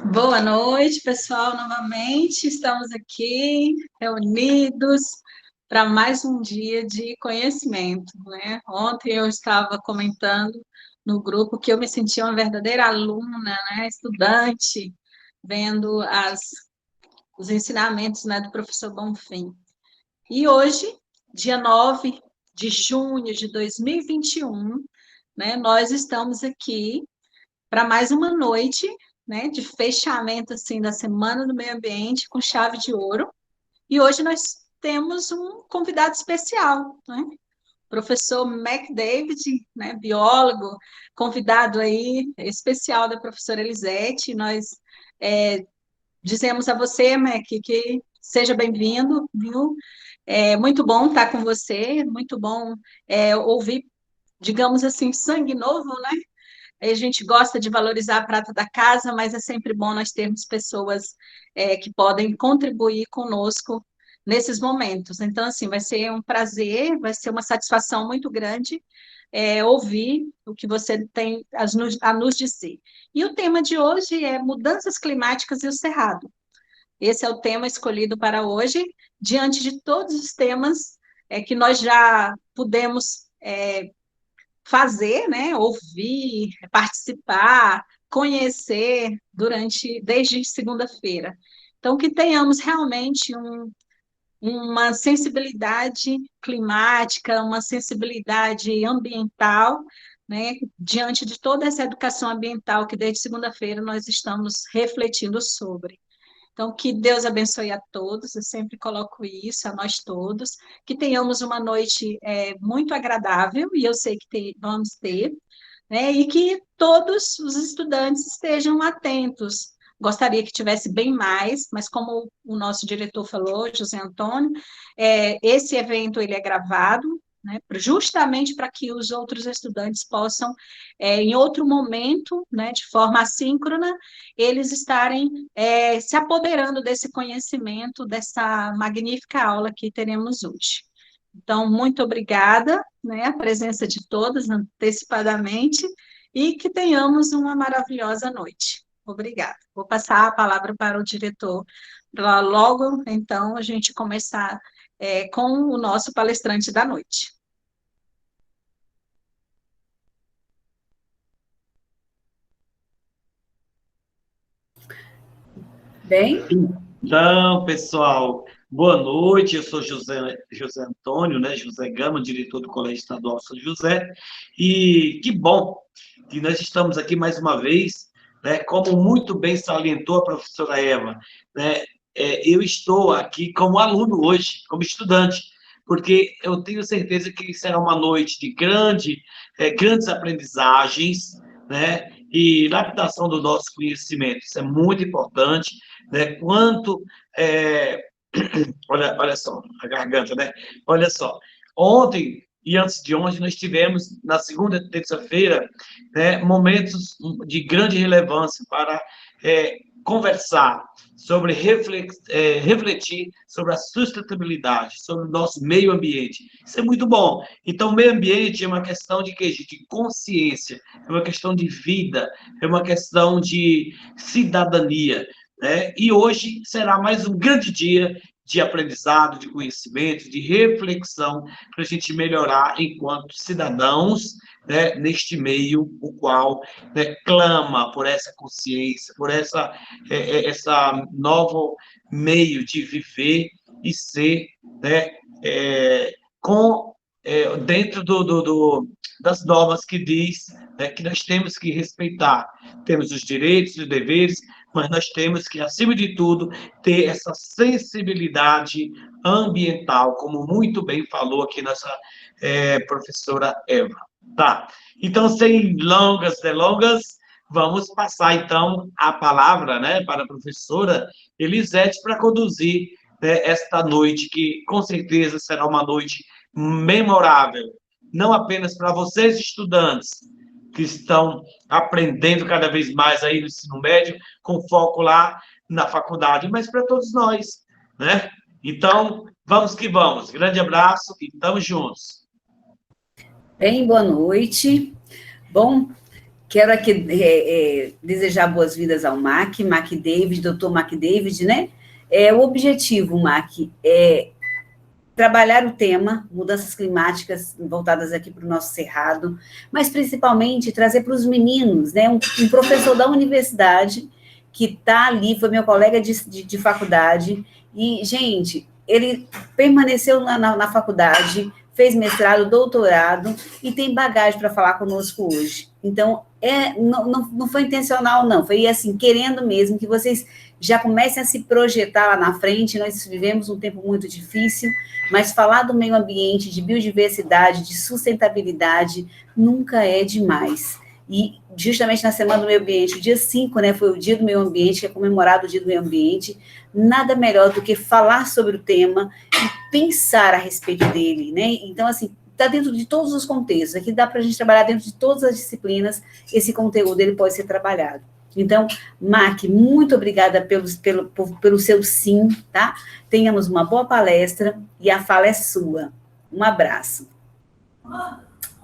Boa noite, pessoal. Novamente estamos aqui reunidos para mais um dia de conhecimento, né? Ontem eu estava comentando no grupo que eu me sentia uma verdadeira aluna, né? Estudante, vendo os ensinamentos, né, do professor Bonfim. E hoje, dia 9 de junho de 2021, né, nós estamos aqui para mais uma noite, né, de fechamento assim da Semana do Meio Ambiente com chave de ouro. E hoje nós temos um convidado especial, né? Professor McDavid, né, biólogo, convidado aí especial da professora Elisete. Nós dizemos a você, Mac, que seja bem-vindo, viu? É muito bom estar com você, muito bom ouvir, digamos assim, sangue novo, né? A gente gosta de valorizar a prata da casa, mas é sempre bom nós termos pessoas que podem contribuir conosco nesses momentos. Então, assim, vai ser um prazer, vai ser uma satisfação muito grande ouvir o que você tem a nos dizer. E o tema de hoje é mudanças climáticas e o cerrado. Esse é o tema escolhido para hoje, diante de todos os temas que nós já pudemos fazer, né, ouvir, participar, conhecer desde segunda-feira. Então, que tenhamos realmente uma sensibilidade climática, uma sensibilidade ambiental, né, diante de toda essa educação ambiental que desde segunda-feira nós estamos refletindo sobre. Então, que Deus abençoe a todos, eu sempre coloco isso, a nós todos, que tenhamos uma noite muito agradável, e eu sei que vamos ter, né? E que todos os estudantes estejam atentos. Gostaria que tivesse bem mais, mas como o nosso diretor falou, José Antônio, esse evento ele é gravado, né, justamente para que os outros estudantes possam, em outro momento, né, de forma assíncrona, eles estarem se apoderando desse conhecimento, dessa magnífica aula que teremos hoje. Então, muito obrigada, né, a presença de todos antecipadamente, e que tenhamos uma maravilhosa noite. Obrigada. Vou passar a palavra para o diretor, para logo, então, a gente começar com o nosso palestrante da noite. Bem, Então, pessoal, boa noite. Eu sou José Antônio, né? José Gama, diretor do Colégio Estadual São José. E que bom que nós estamos aqui mais uma vez, né? Como muito bem salientou a professora Eva, né? Eu estou aqui como aluno hoje, como estudante, porque eu tenho certeza que será uma noite de grandes aprendizagens, né? E lapidação do nosso conhecimento. Isso é muito importante, né? Quanto olha só, a garganta, né? Olha só, ontem e antes de ontem nós tivemos, na segunda e terça-feira, né, momentos de grande relevância para conversar sobre refletir sobre a sustentabilidade, sobre o nosso meio ambiente. Isso é muito bom. Então, meio ambiente é uma questão de quê? De consciência, é uma questão de vida, é uma questão de cidadania, né? E hoje será mais um grande dia de aprendizado, de conhecimento, de reflexão, para a gente melhorar enquanto cidadãos, né, neste meio o qual, né, clama por essa consciência, por essa novo meio de viver e ser, né, com dentro das normas que diz, né, que nós temos que respeitar. Temos os direitos e os deveres, mas nós temos que, acima de tudo, ter essa sensibilidade ambiental, como muito bem falou aqui nossa professora Eva. Tá. Então, sem longas delongas, vamos passar, então, a palavra, né, para a professora Elisete para conduzir, né, esta noite, que com certeza será uma noite memorável, não apenas para vocês, estudantes, que estão aprendendo cada vez mais aí no ensino médio, com foco lá na faculdade, mas para todos nós, né? Então, vamos que vamos. Grande abraço e estamos juntos. boa noite. Bom, Quero aqui desejar boas-vindas ao Mac David, doutor Mac David, né? O objetivo, Mac, é trabalhar o tema, mudanças climáticas voltadas aqui para o nosso Cerrado, mas principalmente trazer para os meninos, né? Um professor da universidade que está ali, foi meu colega de faculdade, e, gente, ele permaneceu na faculdade, fez mestrado, doutorado, e tem bagagem para falar conosco hoje. Então, não foi intencional, não, foi assim, querendo mesmo que vocês já comecem a se projetar lá na frente. Nós vivemos um tempo muito difícil, mas falar do meio ambiente, de biodiversidade, de sustentabilidade, nunca é demais. E justamente na Semana do Meio Ambiente, o dia 5, né, foi o Dia do Meio Ambiente, que é comemorado o Dia do Meio Ambiente, nada melhor do que falar sobre o tema e pensar a respeito dele, né? Então, assim, está dentro de todos os contextos, aqui dá para a gente trabalhar dentro de todas as disciplinas, esse conteúdo ele pode ser trabalhado. Então, Mac, muito obrigada pelo seu sim, tá? Tenhamos uma boa palestra e a fala é sua. Um abraço.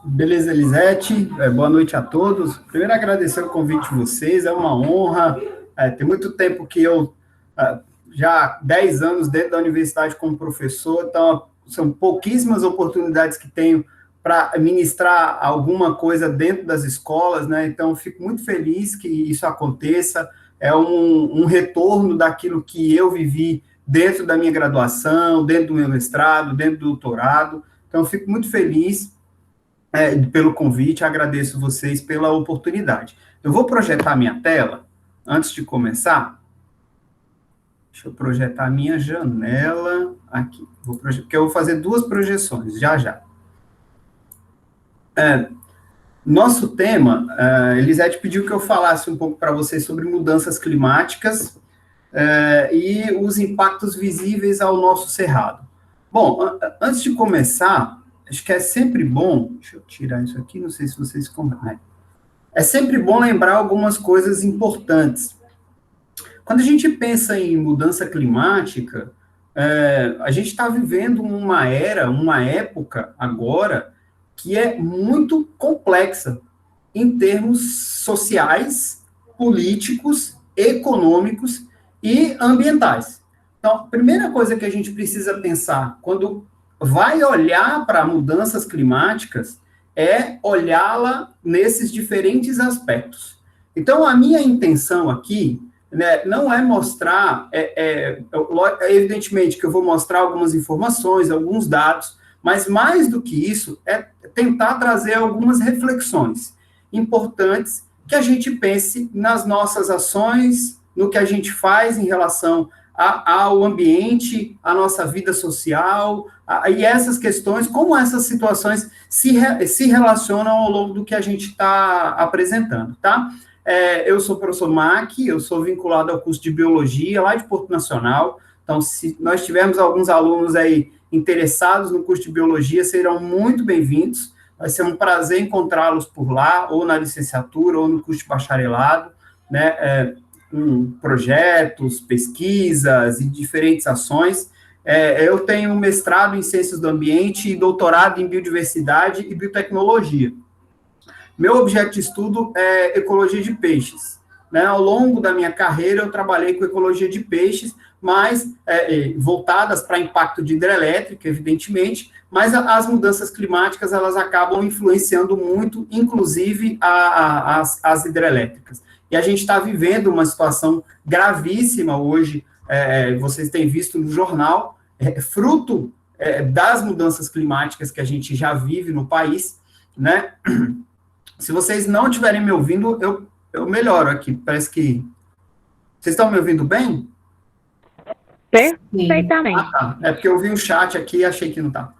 Beleza, Elisete. Boa noite a todos. Primeiro, agradecer o convite de vocês, é uma honra. Tem muito tempo que eu, já 10 anos dentro da universidade como professor, então são pouquíssimas oportunidades que tenho para ministrar alguma coisa dentro das escolas, né? Então, fico muito feliz que isso aconteça. É um retorno daquilo que eu vivi dentro da minha graduação, dentro do meu mestrado, dentro do doutorado. Então, fico muito feliz pelo convite, agradeço vocês pela oportunidade. Eu vou projetar minha tela, antes de começar. Deixa eu projetar a minha janela aqui, porque eu vou fazer 2 projeções, já. Nosso tema, Elisete pediu que eu falasse um pouco para vocês sobre mudanças climáticas e os impactos visíveis ao nosso cerrado. Bom, antes de começar, acho que é sempre bom, deixa eu tirar isso aqui, não sei se vocês compreendem. É sempre bom lembrar algumas coisas importantes. Quando a gente pensa em mudança climática, a gente está vivendo uma época agora, que é muito complexa em termos sociais, políticos, econômicos e ambientais. Então, a primeira coisa que a gente precisa pensar quando vai olhar para mudanças climáticas é olhá-la nesses diferentes aspectos. Então, a minha intenção aqui, né, não é mostrar, evidentemente que eu vou mostrar algumas informações, alguns dados, mas mais do que isso, é tentar trazer algumas reflexões importantes que a gente pense nas nossas ações, no que a gente faz em relação ao ambiente, à nossa vida social, e essas questões, como essas situações se relacionam ao longo do que a gente está apresentando, tá? Eu sou o professor Mac, eu sou vinculado ao curso de Biologia, lá de Porto Nacional. Então, se nós tivermos alguns alunos aí interessados no curso de Biologia, serão muito bem-vindos. Vai ser um prazer encontrá-los por lá, ou na licenciatura, ou no curso de bacharelado, né? Projetos, pesquisas e diferentes ações. Eu tenho mestrado em Ciências do Ambiente e doutorado em Biodiversidade e Biotecnologia. Meu objeto de estudo é ecologia de peixes. Né? Ao longo da minha carreira, eu trabalhei com ecologia de peixes, mas voltadas para impacto de hidrelétrica, evidentemente, mas as mudanças climáticas, elas acabam influenciando muito, inclusive, as hidrelétricas. E a gente está vivendo uma situação gravíssima hoje, vocês têm visto no jornal, fruto das mudanças climáticas que a gente já vive no país, né? Se vocês não estiverem me ouvindo, eu melhoro aqui, parece que... Vocês estão me ouvindo bem? Perfeitamente. Tá. Porque eu vi um chat aqui e achei que não está.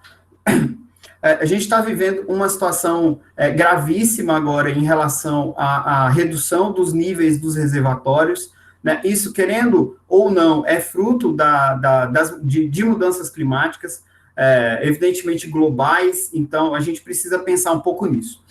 A gente está vivendo uma situação gravíssima agora em relação à redução dos níveis dos reservatórios, né? Isso, querendo ou não, é fruto de mudanças climáticas, evidentemente globais, então a gente precisa pensar um pouco nisso.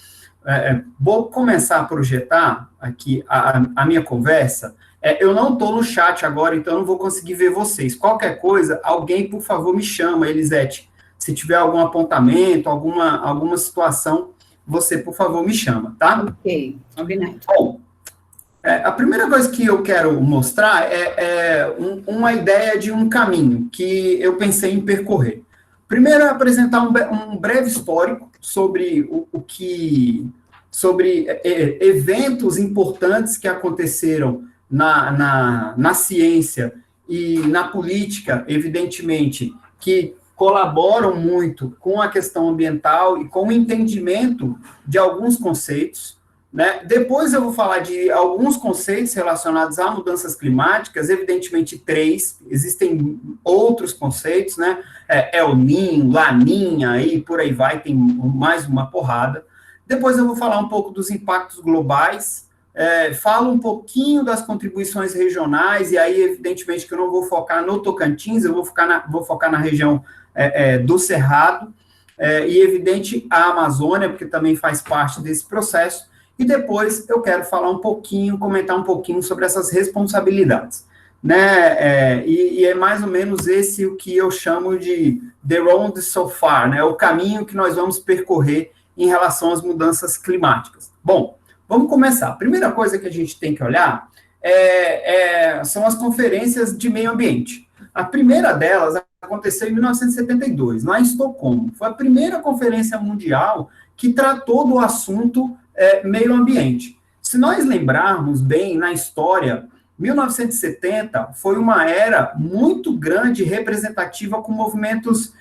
Vou começar a projetar aqui a minha conversa. Eu não estou no chat agora, então não vou conseguir ver vocês. Qualquer coisa, alguém, por favor, me chama, Elisete. Se tiver algum apontamento, alguma situação, você, por favor, me chama, tá? Ok, combinado. Bom, a primeira coisa que eu quero mostrar uma ideia de um caminho que eu pensei em percorrer. Primeiro é apresentar um breve histórico sobre sobre eventos importantes que aconteceram na ciência e na política, evidentemente, que colaboram muito com a questão ambiental e com o entendimento de alguns conceitos, né? Depois eu vou falar de alguns conceitos relacionados a mudanças climáticas, evidentemente 3, existem outros conceitos, né? El Niño, Laninha, e por aí vai, tem mais uma porrada. Depois eu vou falar um pouco dos impactos globais, falo um pouquinho das contribuições regionais, e aí, evidentemente, que eu não vou focar no Tocantins, eu vou focar na região do Cerrado, e, evidente, a Amazônia, porque também faz parte desse processo, e depois eu quero falar um pouquinho, comentar um pouquinho sobre essas responsabilidades, né, e é mais ou menos esse o que eu chamo de the road so far, né, o caminho que nós vamos percorrer em relação às mudanças climáticas. Bom, vamos começar. A primeira coisa que a gente tem que olhar são as conferências de meio ambiente. A primeira delas aconteceu em 1972, lá em Estocolmo. Foi a primeira conferência mundial que tratou do assunto meio ambiente. Se nós lembrarmos bem na história, 1970 foi uma era muito grande e representativa com movimentos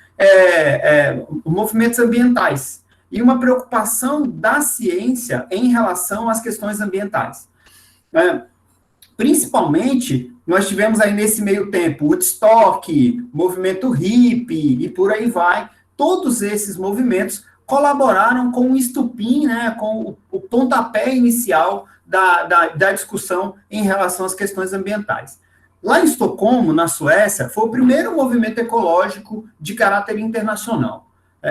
ambientais e uma preocupação da ciência em relação às questões ambientais. Principalmente, nós tivemos aí nesse meio tempo Woodstock, movimento hippie e por aí vai. Todos esses movimentos colaboraram com o estupim, né, com o pontapé inicial da discussão em relação às questões ambientais. Lá em Estocolmo, na Suécia, foi o primeiro movimento ecológico de caráter internacional.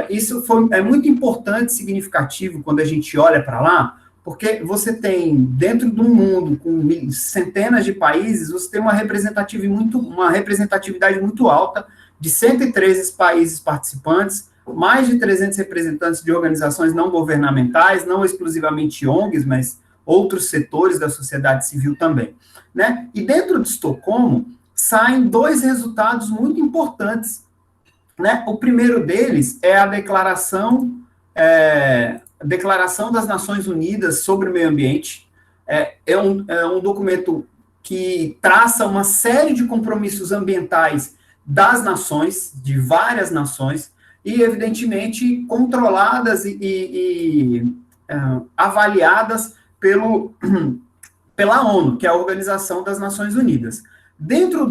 Isso é muito importante e significativo quando a gente olha para lá, porque você tem, dentro de um mundo com centenas de países, você tem uma representatividade muito alta, de 113 países participantes, mais de 300 representantes de organizações não governamentais, não exclusivamente ONGs, mas outros setores da sociedade civil também, né? E dentro de Estocolmo, saem 2 resultados muito importantes, né? O primeiro deles é a Declaração das Nações Unidas sobre o Meio Ambiente. É um documento que traça uma série de compromissos ambientais das nações, de várias nações, e, evidentemente, controladas e avaliadas pela ONU, que é a Organização das Nações Unidas. Dentro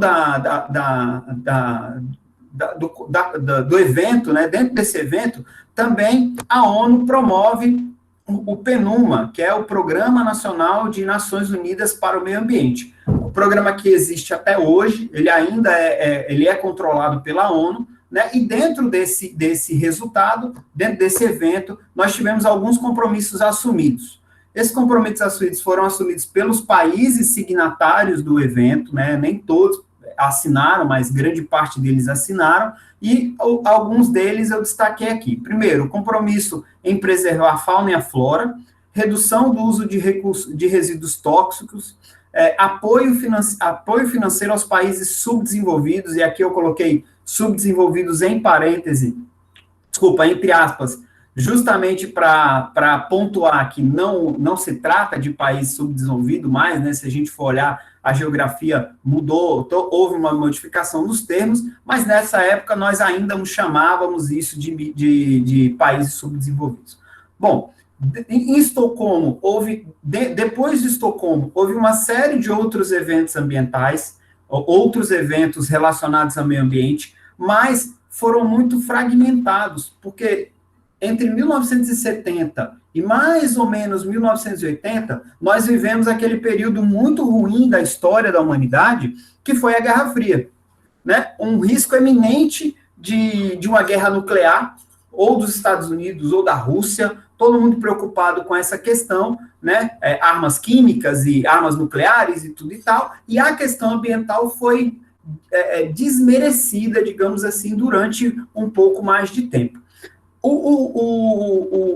do evento, né, dentro desse evento, também a ONU promove o PNUMA, que é o Programa Nacional de Nações Unidas para o Meio Ambiente. O programa que existe até hoje, ele ainda é controlado pela ONU, né, e dentro desse resultado, dentro desse evento, nós tivemos alguns compromissos assumidos. Esses compromissos assumidos foram assumidos pelos países signatários do evento, né, nem todos assinaram, mas grande parte deles assinaram, e alguns deles eu destaquei aqui. Primeiro, o compromisso em preservar a fauna e a flora, redução do uso de resíduos tóxicos, apoio financeiro aos países subdesenvolvidos, e aqui eu coloquei subdesenvolvidos entre aspas, justamente para pontuar que não se trata de país subdesenvolvido mais, né? Se a gente for olhar, a geografia mudou, houve uma modificação nos termos, mas nessa época nós ainda chamávamos isso de países subdesenvolvidos. Bom, em Estocolmo, depois de Estocolmo, houve uma série de outros eventos ambientais, outros eventos relacionados ao meio ambiente, mas foram muito fragmentados, porque entre 1970 e mais ou menos 1980, nós vivemos aquele período muito ruim da história da humanidade, que foi a Guerra Fria, né? Um risco eminente de uma guerra nuclear, ou dos Estados Unidos, ou da Rússia, todo mundo preocupado com essa questão, né? Armas químicas e armas nucleares e tudo e tal, e a questão ambiental foi desmerecida, digamos assim, durante um pouco mais de tempo.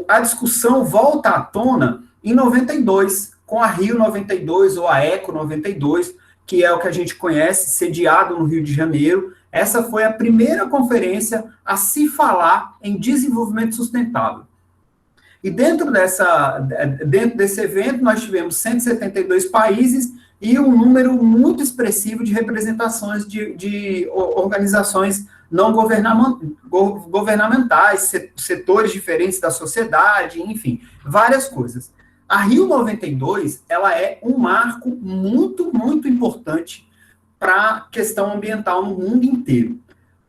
A discussão volta à tona em 92, com a Rio 92, ou a Eco 92, que é o que a gente conhece, sediado no Rio de Janeiro. Essa foi a primeira conferência a se falar em desenvolvimento sustentável. E dentro desse evento, nós tivemos 172 países e um número muito expressivo de representações de organizações não governamentais, setores diferentes da sociedade, enfim, várias coisas. A Rio 92, ela é um marco muito, muito importante para a questão ambiental no mundo inteiro,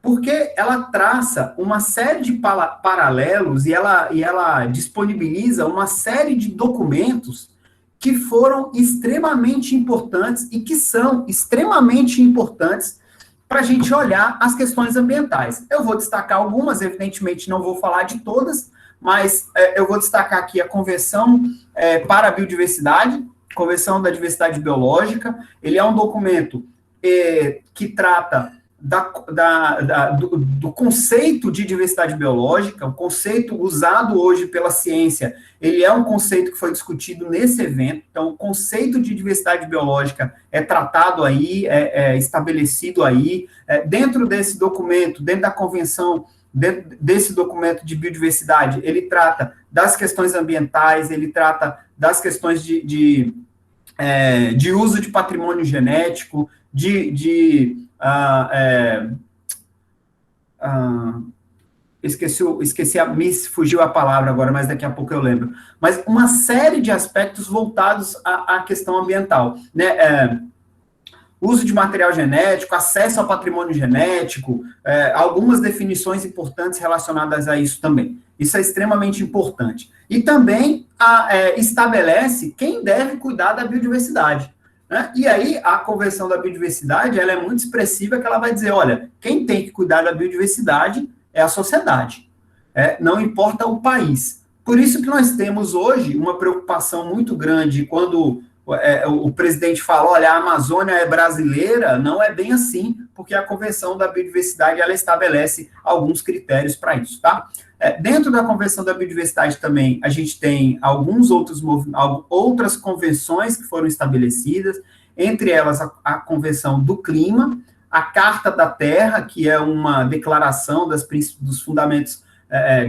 porque ela traça uma série de paralelos e ela disponibiliza uma série de documentos que foram extremamente importantes e que são extremamente importantes para a gente olhar as questões ambientais. Eu vou destacar algumas, evidentemente não vou falar de todas, mas eu vou destacar aqui a Convenção para a Biodiversidade, Convenção da Diversidade Biológica. Ele é um documento que trata do conceito de diversidade biológica, o conceito usado hoje pela ciência, ele é um conceito que foi discutido nesse evento. Então, o conceito de diversidade biológica é tratado aí, é estabelecido aí, dentro desse documento, dentro da convenção, dentro desse documento de biodiversidade, ele trata das questões ambientais, ele trata das questões de uso de patrimônio genético, fugiu a palavra agora, mas daqui a pouco eu lembro. Mas uma série de aspectos voltados à questão ambiental, né? Uso de material genético, acesso ao patrimônio genético, algumas definições importantes relacionadas a isso também. Isso é extremamente importante. E também estabelece quem deve cuidar da biodiversidade. Né? E aí, a Convenção da Biodiversidade, ela é muito expressiva, que ela vai dizer, olha, quem tem que cuidar da biodiversidade é a sociedade, não importa o país. Por isso que nós temos hoje uma preocupação muito grande quando o presidente fala, olha, a Amazônia é brasileira, não é bem assim, porque a Convenção da Biodiversidade, ela estabelece alguns critérios para isso, tá? Dentro da Convenção da Biodiversidade também, a gente tem outras convenções que foram estabelecidas, entre elas a Convenção do Clima, a Carta da Terra, que é uma declaração dos fundamentos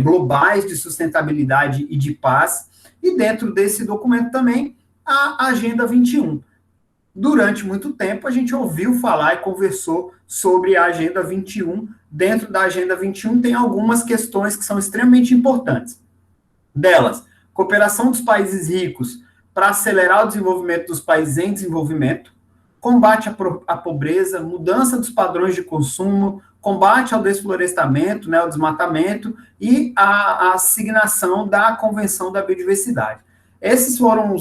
globais de sustentabilidade e de paz, e dentro desse documento também, a Agenda 21. Durante muito tempo, a gente ouviu falar e conversou sobre a Agenda 21. Dentro da Agenda 21 tem algumas questões que são extremamente importantes. Delas, cooperação dos países ricos para acelerar o desenvolvimento dos países em desenvolvimento, combate à pobreza, mudança dos padrões de consumo, combate ao desflorestamento, né, ao desmatamento, e a assignação da Convenção da Biodiversidade. Essas foram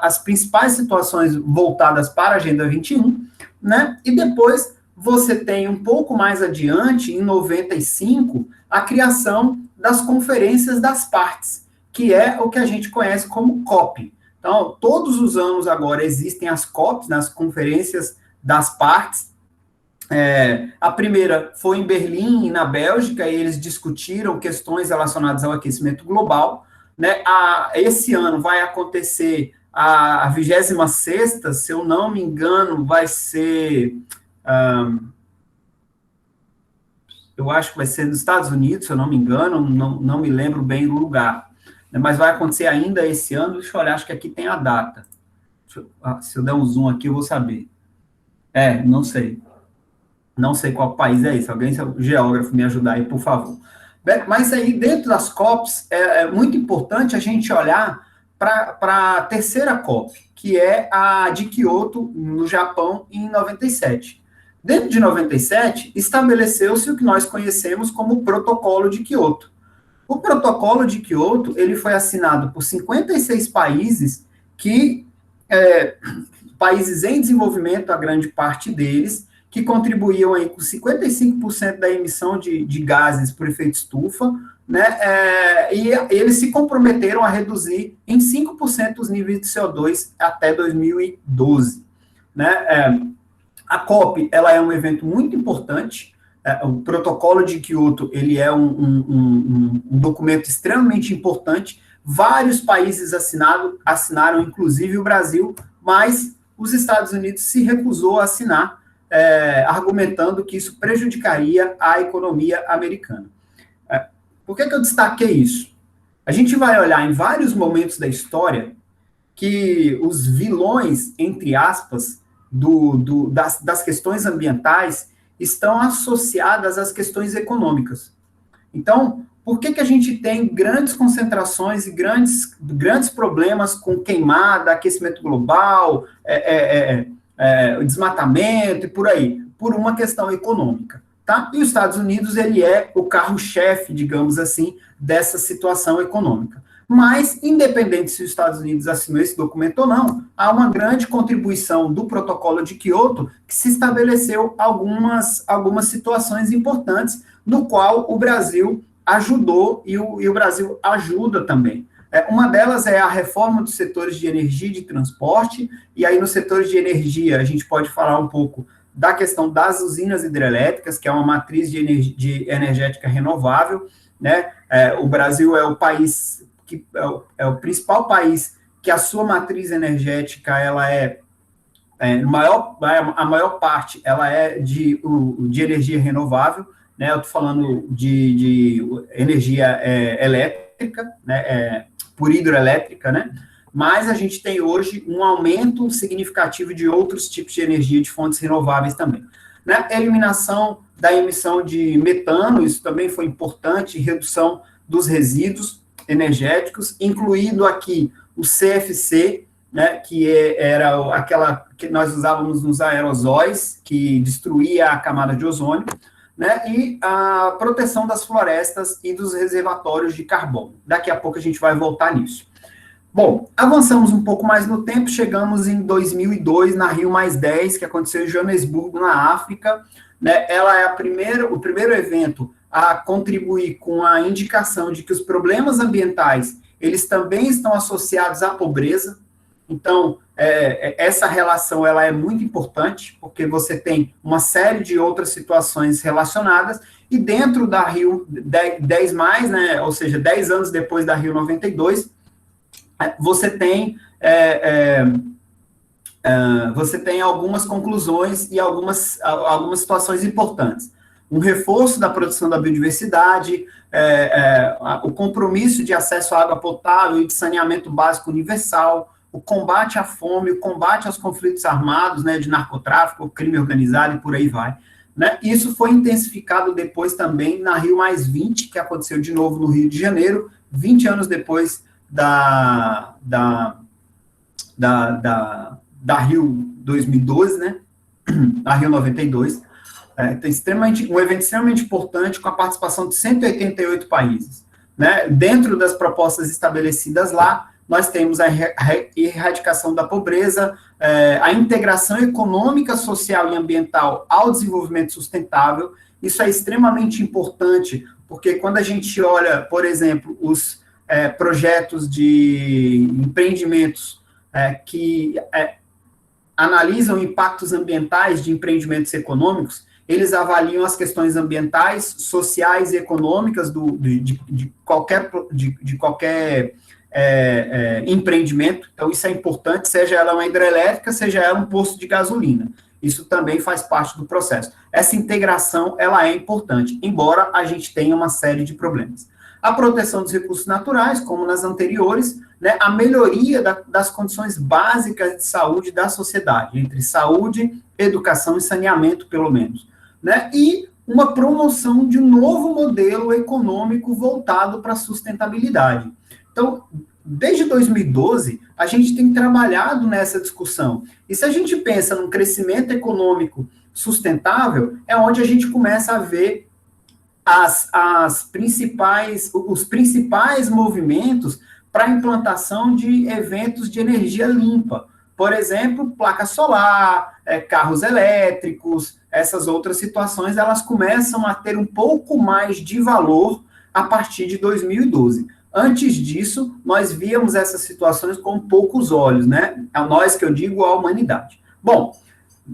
as principais situações voltadas para a Agenda 21, né? E depois você tem um pouco mais adiante, em 95, a criação das conferências das partes, que é o que a gente conhece como COP. Então, todos os anos agora existem as COPs, nas conferências das partes. A primeira foi em Berlim, na Bélgica, e eles discutiram questões relacionadas ao aquecimento global. Né? Esse ano vai acontecer a 26ª, se eu não me engano, vai ser... eu acho que vai ser nos Estados Unidos, se eu não me engano, não me lembro bem o lugar. Né? Mas vai acontecer ainda esse ano, deixa eu olhar, acho que aqui tem a data. Se eu der um zoom aqui, eu vou saber. Não sei. Não sei qual país é esse. Alguém, se é o geógrafo, me ajudar aí, por favor. Mas aí, dentro das COPs, é muito importante a gente olhar para a terceira COP, que é a de Kyoto, no Japão, em 97. Dentro de 97, estabeleceu-se o que nós conhecemos como o Protocolo de Kyoto. O Protocolo de Kyoto, ele foi assinado por 56 países, países em desenvolvimento, a grande parte deles, que contribuíam aí com 55% da emissão de gases por efeito estufa, né? E eles se comprometeram a reduzir em 5% os níveis de CO2 até 2012. Né? A COP, ela é um evento muito importante, O protocolo de Kyoto, ele é um documento extremamente importante. Vários países assinaram, inclusive o Brasil, mas os Estados Unidos se recusou a assinar, argumentando que isso prejudicaria a economia americana. Por que eu destaquei isso? A gente vai olhar em vários momentos da história que os vilões, entre aspas, das questões ambientais estão associadas às questões econômicas. Então, por que a gente tem grandes concentrações e grandes problemas com queimada, aquecimento global, desmatamento e por aí? Por uma questão econômica. Tá? E os Estados Unidos, ele é o carro-chefe, digamos assim, dessa situação econômica. Mas, independente se os Estados Unidos assinou esse documento ou não, há uma grande contribuição do protocolo de Kyoto que se estabeleceu algumas situações importantes, no qual o Brasil ajudou e o Brasil ajuda também. Uma delas é a reforma dos setores de energia e de transporte, e aí nos setores de energia a gente pode falar um pouco da questão das usinas hidrelétricas, que é uma matriz de energética renovável, né? O Brasil é o país que é o principal país que a sua matriz energética ela a maior parte ela é de energia renovável, né? Eu estou falando de energia elétrica, né? Por hidroelétrica, né? Mas a gente tem hoje um aumento significativo de outros tipos de energia de fontes renováveis também. Né? Eliminação da emissão de metano, isso também foi importante, redução dos resíduos energéticos, incluído aqui o CFC, né, que era aquela que nós usávamos nos aerosóis, que destruía a camada de ozônio, né, e a proteção das florestas e dos reservatórios de carbono. Daqui a pouco a gente vai voltar nisso. Bom, avançamos um pouco mais no tempo, chegamos em 2002, na Rio+10, que aconteceu em Joanesburgo, na África, né? Ela é o primeiro evento a contribuir com a indicação de que os problemas ambientais, eles também estão associados à pobreza. Então, essa relação ela é muito importante, porque você tem uma série de outras situações relacionadas, e dentro da Rio 10+, né, ou seja, 10 anos depois da Rio 92, você tem algumas conclusões e algumas situações importantes. Um reforço da produção da biodiversidade, o compromisso de acesso à água potável e de saneamento básico universal, o combate à fome, o combate aos conflitos armados, né, de narcotráfico, crime organizado e por aí vai. Né? Isso foi intensificado depois também na Rio+20, que aconteceu de novo no Rio de Janeiro, 20 anos depois da Rio 2012, né? A Rio 92, um evento extremamente importante com a participação de 188 países. Né? Dentro das propostas estabelecidas lá, nós temos a erradicação da pobreza, a integração econômica, social e ambiental ao desenvolvimento sustentável. Isso é extremamente importante, porque quando a gente olha, por exemplo, os projetos de empreendimentos que analisam impactos ambientais de empreendimentos econômicos, eles avaliam as questões ambientais, sociais e econômicas de qualquer empreendimento. Então, isso é importante, seja ela uma hidrelétrica, seja ela um posto de gasolina. Isso também faz parte do processo. Essa integração, ela é importante, embora a gente tenha uma série de problemas. A proteção dos recursos naturais, como nas anteriores, né, a melhoria das condições básicas de saúde da sociedade, entre saúde, educação e saneamento, pelo menos. Né, e uma promoção de um novo modelo econômico voltado para a sustentabilidade. Então, desde 2012, a gente tem trabalhado nessa discussão. E se a gente pensa num crescimento econômico sustentável, é onde a gente começa a ver os principais movimentos para a implantação de eventos de energia limpa. Por exemplo, placa solar, carros elétricos, essas outras situações, elas começam a ter um pouco mais de valor a partir de 2012. Antes disso, nós víamos essas situações com poucos olhos, né? Nós, que eu digo, a humanidade. Bom,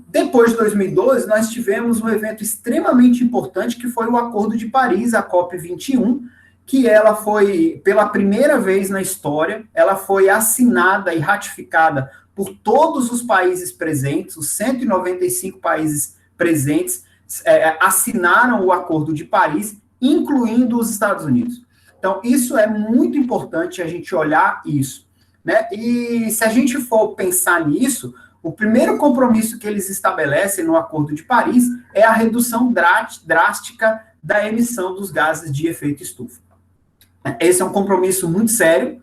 Depois de 2012, nós tivemos um evento extremamente importante, que foi o Acordo de Paris, a COP21, que ela foi, pela primeira vez na história, ela foi assinada e ratificada por todos os países presentes, os 195 países presentes, assinaram o Acordo de Paris, incluindo os Estados Unidos. Então, isso é muito importante a gente olhar isso, né? E se a gente for pensar nisso, o primeiro compromisso que eles estabelecem no Acordo de Paris é a redução drástica da emissão dos gases de efeito estufa. Esse é um compromisso muito sério,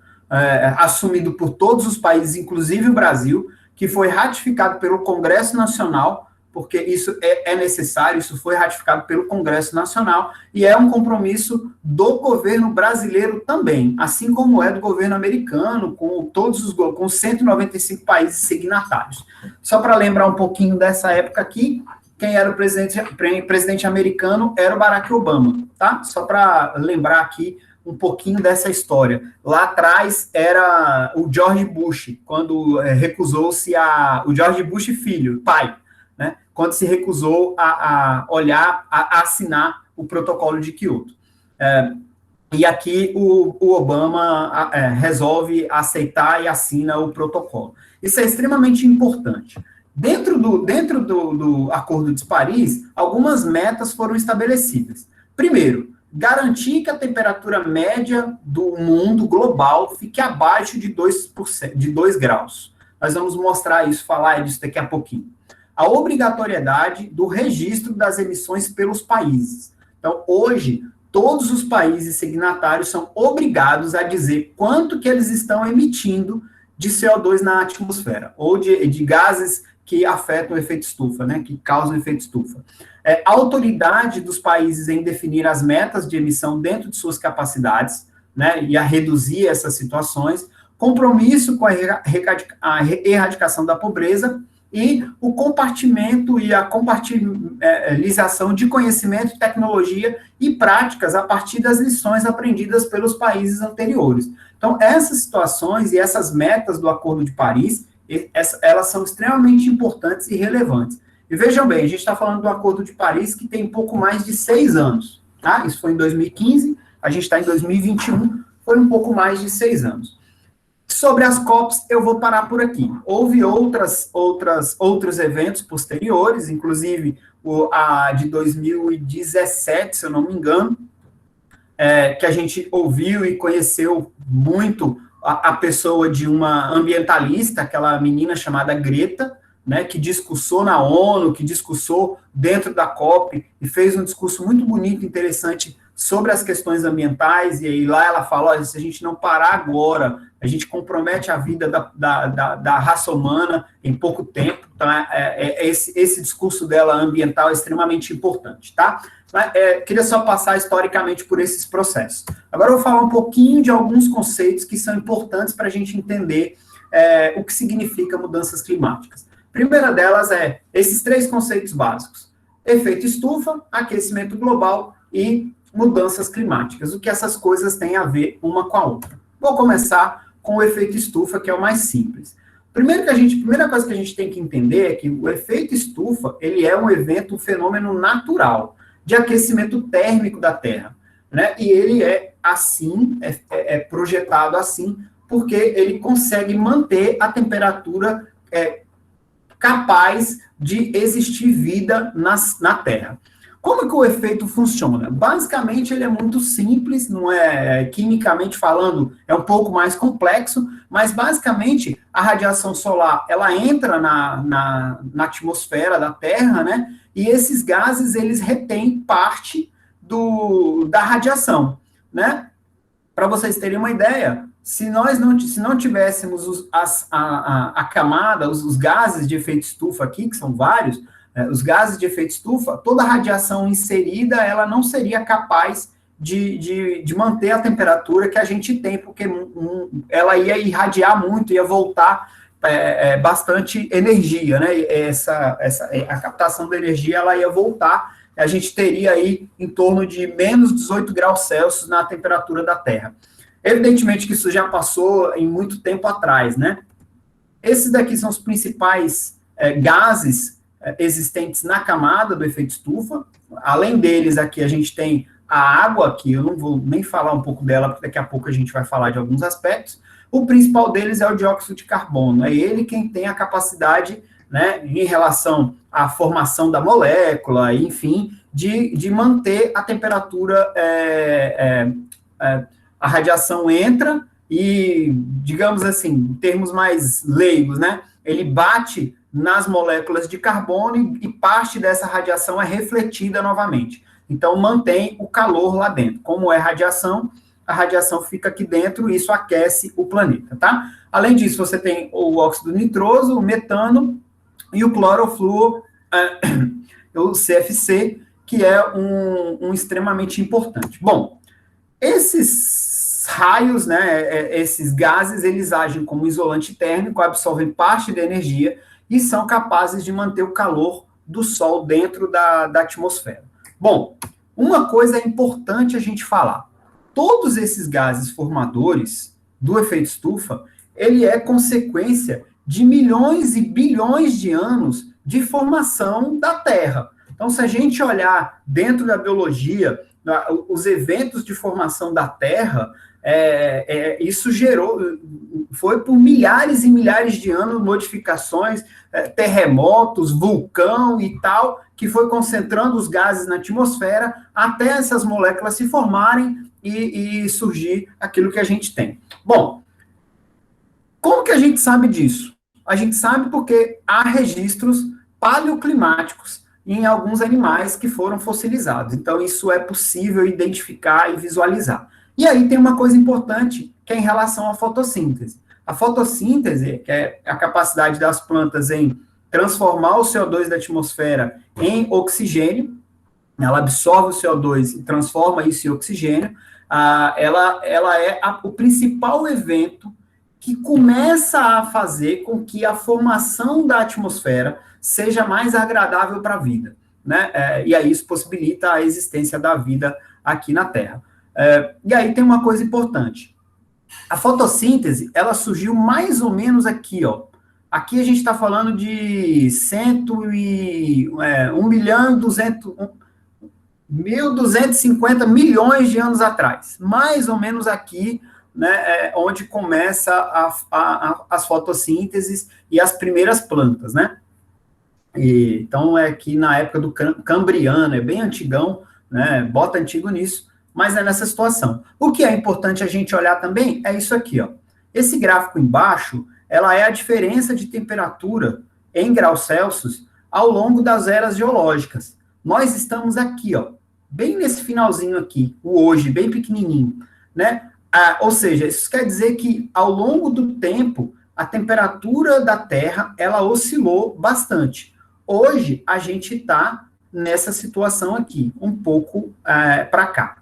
assumido por todos os países, inclusive o Brasil, que foi ratificado pelo Congresso Nacional, porque isso é necessário, isso foi ratificado pelo Congresso Nacional, e é um compromisso do governo brasileiro também, assim como é do governo americano, com com os 195 países signatários. Só para lembrar um pouquinho dessa época aqui, quem era o presidente americano era o Barack Obama, tá? Só para lembrar aqui um pouquinho dessa história. Lá atrás era o George Bush, quando recusou-se o George Bush filho, pai, né, quando se recusou a assinar o protocolo de Kyoto. E aqui o Obama resolve aceitar e assina o protocolo. Isso é extremamente importante. Dentro do Acordo de Paris, algumas metas foram estabelecidas. Primeiro, garantir que a temperatura média do mundo global fique abaixo de 2 graus. Nós vamos mostrar isso, falar disso daqui a pouquinho. A obrigatoriedade do registro das emissões pelos países. Então, hoje, todos os países signatários são obrigados a dizer quanto que eles estão emitindo de CO2 na atmosfera, ou de gases que afetam o efeito estufa, né, que causam efeito estufa. A autoridade dos países em definir as metas de emissão dentro de suas capacidades, né, e a reduzir essas situações, compromisso com a erradicação da pobreza, e o compartimento e a compartilhação de conhecimento, tecnologia e práticas a partir das lições aprendidas pelos países anteriores. Então, essas situações e essas metas do Acordo de Paris, elas são extremamente importantes e relevantes. E vejam bem, a gente está falando do Acordo de Paris que tem pouco mais de 6 anos, tá? Isso foi em 2015, a gente está em 2021, foi um pouco mais de 6 anos. Sobre as COPs, eu vou parar por aqui. Houve outros eventos posteriores, inclusive a de 2017, se eu não me engano, que a gente ouviu e conheceu muito a pessoa de uma ambientalista, aquela menina chamada Greta, né, que discursou na ONU, que discursou dentro da COP, e fez um discurso muito bonito, interessante, sobre as questões ambientais, e aí lá ela fala, olha, se a gente não parar agora, a gente compromete a vida da raça humana em pouco tempo, tá? Esse discurso dela ambiental é extremamente importante, tá? Queria só passar historicamente por esses processos. Agora eu vou falar um pouquinho de alguns conceitos que são importantes para a gente entender o que significa mudanças climáticas. A primeira delas é esses 3 conceitos básicos: efeito estufa, aquecimento global e mudanças climáticas. O que essas coisas têm a ver uma com a outra. Vou começar com o efeito estufa, que é o mais simples. Primeira coisa que a gente tem que entender é que o efeito estufa, ele é um fenômeno natural de aquecimento térmico da Terra, né? E ele é assim, projetado assim, porque ele consegue manter a temperatura capaz de existir vida na Terra. Como que o efeito funciona? Basicamente, ele é muito simples, não é, quimicamente falando, é um pouco mais complexo, mas basicamente a radiação solar, ela entra na atmosfera da Terra, né? E esses gases, eles retêm parte da radiação, né? Para vocês terem uma ideia, se não tivéssemos a camada, os gases de efeito estufa aqui, que são vários, os gases de efeito estufa, toda a radiação inserida, ela não seria capaz de manter a temperatura que a gente tem, porque ela ia irradiar muito, ia voltar bastante energia, né? A captação da energia, ela ia voltar, a gente teria aí em torno de menos 18 graus Celsius na temperatura da Terra. Evidentemente que isso já passou em muito tempo atrás, né? Esses daqui são os principais gases existentes na camada do efeito estufa. Além deles, aqui a gente tem a água, que eu não vou nem falar um pouco dela, porque daqui a pouco a gente vai falar de alguns aspectos. O principal deles é o dióxido de carbono. É ele quem tem a capacidade, né, em relação à formação da molécula, enfim, de manter a temperatura, a radiação entra e, digamos assim, em termos mais leigos, né, ele bate nas moléculas de carbono e parte dessa radiação é refletida novamente. Então, mantém o calor lá dentro. Como é radiação, a radiação fica aqui dentro e isso aquece o planeta, tá? Além disso, você tem o óxido nitroso, o metano e o clorofluor, o CFC, que é um extremamente importante. Bom, esses raios, né, esses gases, eles agem como isolante térmico, absorvem parte da energia e são capazes de manter o calor do Sol dentro da atmosfera. Bom, uma coisa é importante a gente falar. Todos esses gases formadores do efeito estufa, ele é consequência de milhões e bilhões de anos de formação da Terra. Então, se a gente olhar dentro da biologia, os eventos de formação da Terra, isso foi por milhares e milhares de anos, modificações, terremotos, vulcão e tal, que foi concentrando os gases na atmosfera até essas moléculas se formarem e surgir aquilo que a gente tem. Bom, como que a gente sabe disso? A gente sabe porque há registros paleoclimáticos em alguns animais que foram fossilizados. Então, isso é possível identificar e visualizar. E aí tem uma coisa importante, que é em relação à fotossíntese. A fotossíntese, que é a capacidade das plantas em transformar o CO2 da atmosfera em oxigênio, ela absorve o CO2 e transforma isso em oxigênio, ela é o principal evento que começa a fazer com que a formação da atmosfera seja mais agradável para a vida, né? E aí isso possibilita a existência da vida aqui na Terra. E aí tem uma coisa importante. A fotossíntese, ela surgiu mais ou menos aqui, ó. Aqui a gente está falando de 1.250 milhões de anos atrás. Mais ou menos aqui, né, onde começa as fotossínteses e as primeiras plantas, né? Então, é aqui na época do Cambriano, é bem antigão, né? Bota antigo nisso, mas é nessa situação. O que é importante a gente olhar também é isso aqui, ó. Esse gráfico embaixo, ela é a diferença de temperatura em graus Celsius ao longo das eras geológicas. Nós estamos aqui, ó, bem nesse finalzinho aqui, o hoje, bem pequenininho, né? Ou seja, isso quer dizer que ao longo do tempo, a temperatura da Terra, ela oscilou bastante. Hoje, a gente está nessa situação aqui, um pouco para cá.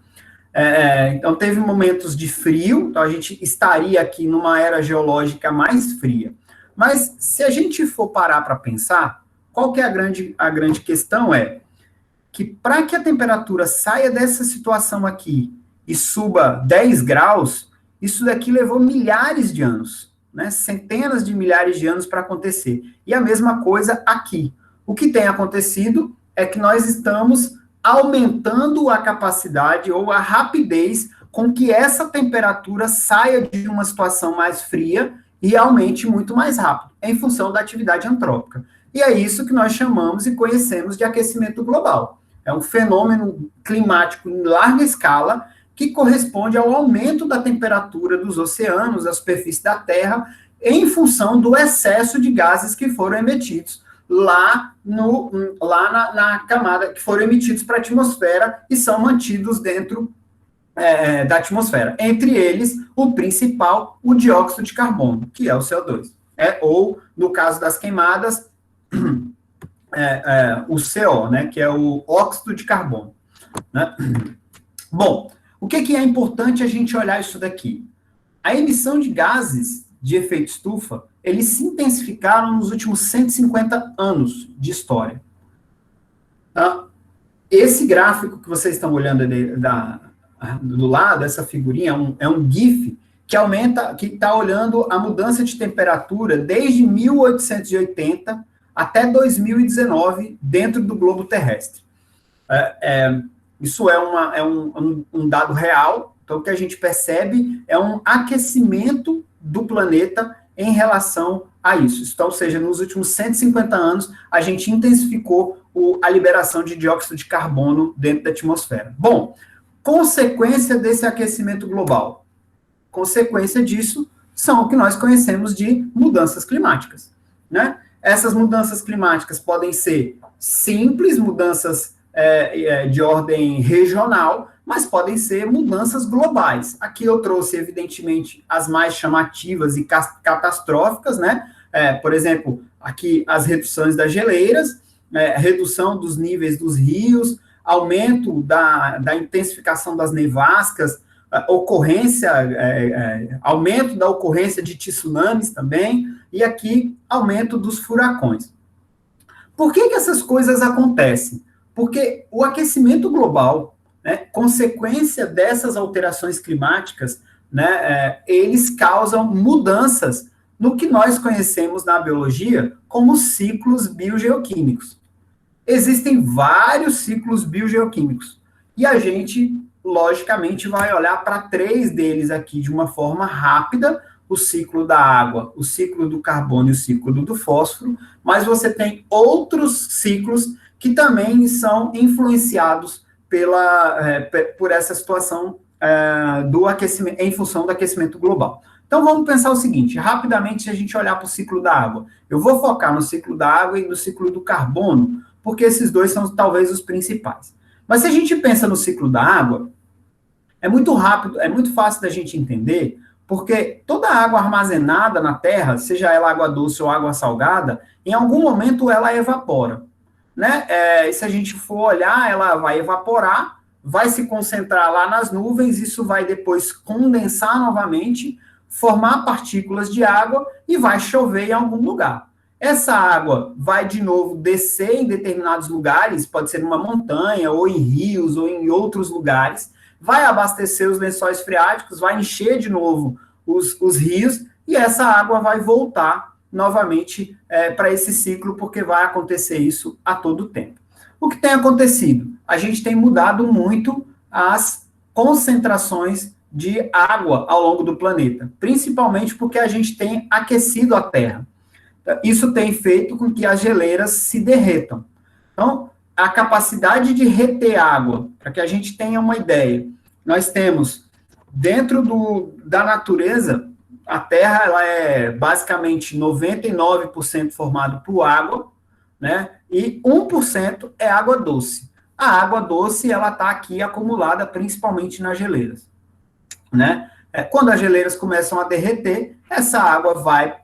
Então, teve momentos de frio, então a gente estaria aqui numa era geológica mais fria. Mas, se a gente for parar para pensar, qual que é a grande questão é que para que a temperatura saia dessa situação aqui e suba 10 graus, isso daqui levou milhares de anos, né? Centenas de milhares de anos para acontecer. E a mesma coisa aqui. O que tem acontecido é que nós estamos aumentando a capacidade ou a rapidez com que essa temperatura saia de uma situação mais fria e aumente muito mais rápido, em função da atividade antrópica. E é isso que nós chamamos e conhecemos de aquecimento global. É um fenômeno climático em larga escala que corresponde ao aumento da temperatura dos oceanos, da superfície da Terra, em função do excesso de gases que foram emitidos lá na camada, que foram emitidos para a atmosfera e são mantidos dentro da atmosfera. Entre eles, o principal, o dióxido de carbono, que é o CO2. Ou, no caso das queimadas, o CO, né, que é o óxido de carbono. Né? Bom, o que é importante a gente olhar isso daqui? A emissão de gases de efeito estufa, eles se intensificaram nos últimos 150 anos de história. Esse gráfico que vocês estão olhando do lado, essa figurinha, é um GIF que aumenta, que está olhando a mudança de temperatura desde 1880 até 2019 dentro do globo terrestre. Isso é um dado real. Então, o que a gente percebe é um aquecimento do planeta em relação a isso. Então, ou seja, nos últimos 150 anos, a gente intensificou a liberação de dióxido de carbono dentro da atmosfera. Bom, consequência desse aquecimento global. Consequência disso são o que nós conhecemos de mudanças climáticas, né? Essas mudanças climáticas podem ser simples, mudanças de ordem regional, mas podem ser mudanças globais. Aqui eu trouxe, evidentemente, as mais chamativas e catastróficas, né? Por exemplo, aqui as reduções das geleiras, redução dos níveis dos rios, aumento da intensificação das nevascas, aumento da ocorrência de tsunamis também, e aqui, aumento dos furacões. Por que essas coisas acontecem? Porque o aquecimento global, né, consequência dessas alterações climáticas, né, eles causam mudanças no que nós conhecemos na biologia como ciclos biogeoquímicos. Existem vários ciclos biogeoquímicos, e a gente, logicamente, vai olhar para 3 deles aqui de uma forma rápida: o ciclo da água, o ciclo do carbono e o ciclo do fósforo, mas você tem outros ciclos que também são influenciados por essa situação do aquecimento, em função do aquecimento global. Então, vamos pensar o seguinte, rapidamente, se a gente olhar para o ciclo da água. Eu vou focar no ciclo da água e no ciclo do carbono, porque esses dois são talvez os principais. Mas se a gente pensa no ciclo da água, é muito rápido, é muito fácil da gente entender, porque toda a água armazenada na Terra, seja ela água doce ou água salgada, em algum momento ela evapora, né? E se a gente for olhar, ela vai evaporar, vai se concentrar lá nas nuvens, isso vai depois condensar novamente, formar partículas de água e vai chover em algum lugar. Essa água vai de novo descer em determinados lugares, pode ser numa montanha, ou em rios, ou em outros lugares, vai abastecer os lençóis freáticos, vai encher de novo os rios, e essa água vai voltar novamente para esse ciclo, porque vai acontecer isso a todo tempo. O que tem acontecido? A gente tem mudado muito as concentrações de água ao longo do planeta, principalmente porque a gente tem aquecido a Terra. Isso tem feito com que as geleiras se derretam. Então, a capacidade de reter água, para que a gente tenha uma ideia, nós temos, dentro da natureza, a Terra ela é basicamente 99% formada por água, né? E 1% é água doce. A água doce ela está aqui acumulada principalmente nas geleiras, né? Quando as geleiras começam a derreter, essa água vai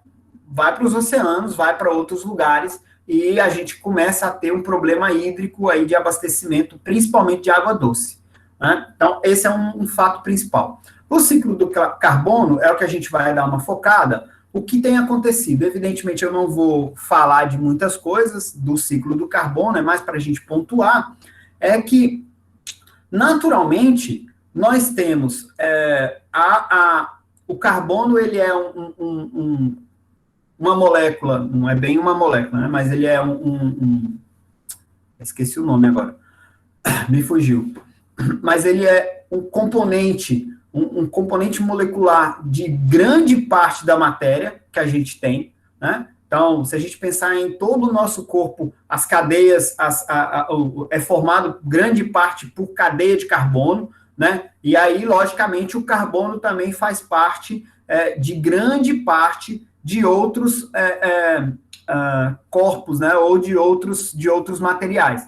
para os oceanos, vai para outros lugares, e a gente começa a ter um problema hídrico aí de abastecimento, principalmente de água doce, né? Então, esse é um fato principal. O ciclo do carbono é o que a gente vai dar uma focada. O que tem acontecido? Evidentemente, eu não vou falar de muitas coisas do ciclo do carbono, é mais para a gente pontuar, é que, naturalmente, nós temos o carbono, ele é uma molécula, não é bem uma molécula, né, mas ele é esqueci o nome agora, me fugiu, mas ele é um componente molecular de grande parte da matéria que a gente tem, né? Então, se a gente pensar em todo o nosso corpo, as cadeias, é formado grande parte por cadeia de carbono, né? E aí, logicamente, o carbono também faz parte de grande parte de outros corpos, né? Ou de outros materiais.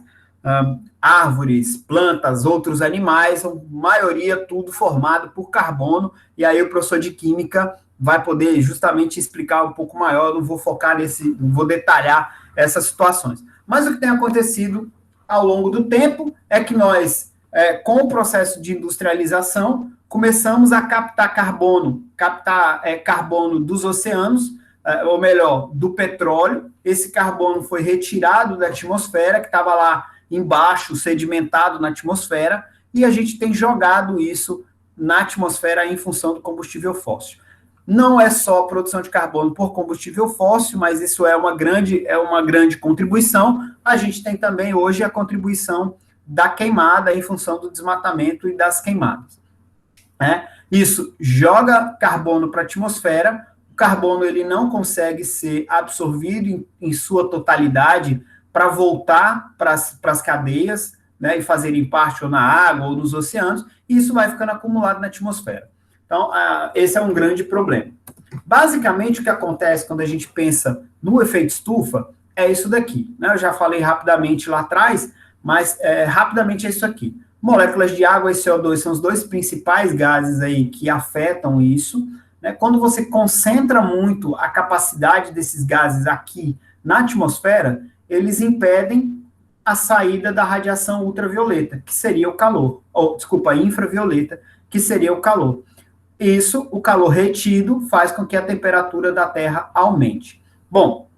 Árvores, plantas, outros animais, a maioria tudo formado por carbono, e aí o professor de química vai poder justamente explicar um pouco maior, não vou focar não vou detalhar essas situações. Mas o que tem acontecido ao longo do tempo é que nós, com o processo de industrialização, começamos a captar carbono dos oceanos, ou melhor, do petróleo. Esse carbono foi retirado da atmosfera, que estava lá embaixo, sedimentado na atmosfera, e a gente tem jogado isso na atmosfera em função do combustível fóssil. Não é só a produção de carbono por combustível fóssil, mas isso é uma grande contribuição. A gente tem também hoje a contribuição da queimada em função do desmatamento e das queimadas. Né? Isso joga carbono para a atmosfera. O carbono ele não consegue ser absorvido em sua totalidade para voltar para as cadeias, né, e fazerem parte ou na água ou nos oceanos, e isso vai ficando acumulado na atmosfera. Então, esse é um grande problema. Basicamente, o que acontece quando a gente pensa no efeito estufa é isso daqui. Né? Eu já falei rapidamente lá atrás, mas rapidamente é isso aqui. Moléculas de água e CO2 são os dois principais gases aí que afetam isso. Né? Quando você concentra muito a capacidade desses gases aqui na atmosfera, eles impedem a saída da radiação ultravioleta, que seria o calor, infravioleta, que seria o calor. Isso, o calor retido, faz com que a temperatura da Terra aumente. Bom,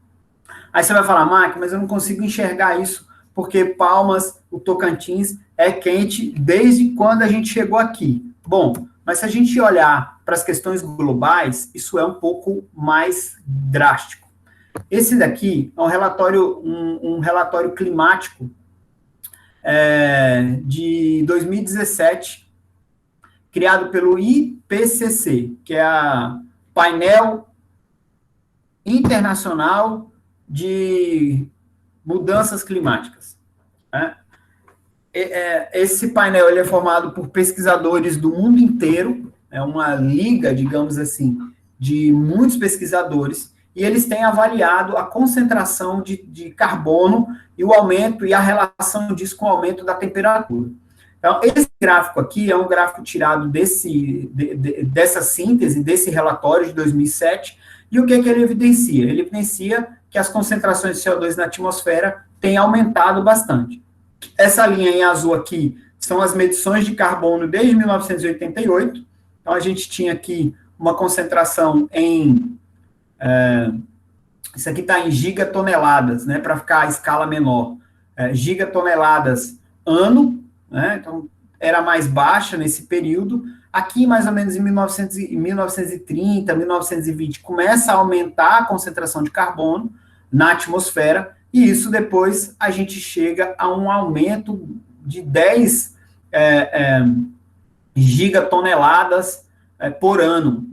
aí você vai falar, Mark, mas eu não consigo enxergar isso, porque Palmas, o Tocantins, é quente desde quando a gente chegou aqui. Bom, mas se a gente olhar para as questões globais, isso é um pouco mais drástico. Esse daqui é um relatório climático de 2017, criado pelo IPCC, que é a Painel Internacional de Mudanças Climáticas. Né? Esse painel ele é formado por pesquisadores do mundo inteiro, é uma liga, digamos assim, de muitos pesquisadores, e eles têm avaliado a concentração de carbono e o aumento e a relação disso com o aumento da temperatura. Então, esse gráfico aqui é um gráfico tirado dessa síntese, desse relatório de 2007, e o que ele evidencia? Ele evidencia que as concentrações de CO2 na atmosfera têm aumentado bastante. Essa linha em azul aqui são as medições de carbono desde 1988, então a gente tinha aqui uma concentração em... isso aqui está em gigatoneladas, né, para ficar a escala menor. Gigatoneladas ano, né, então era mais baixa nesse período. Aqui, mais ou menos em 1930, 1920, começa a aumentar a concentração de carbono na atmosfera, e isso depois a gente chega a um aumento de 10 gigatoneladas por ano,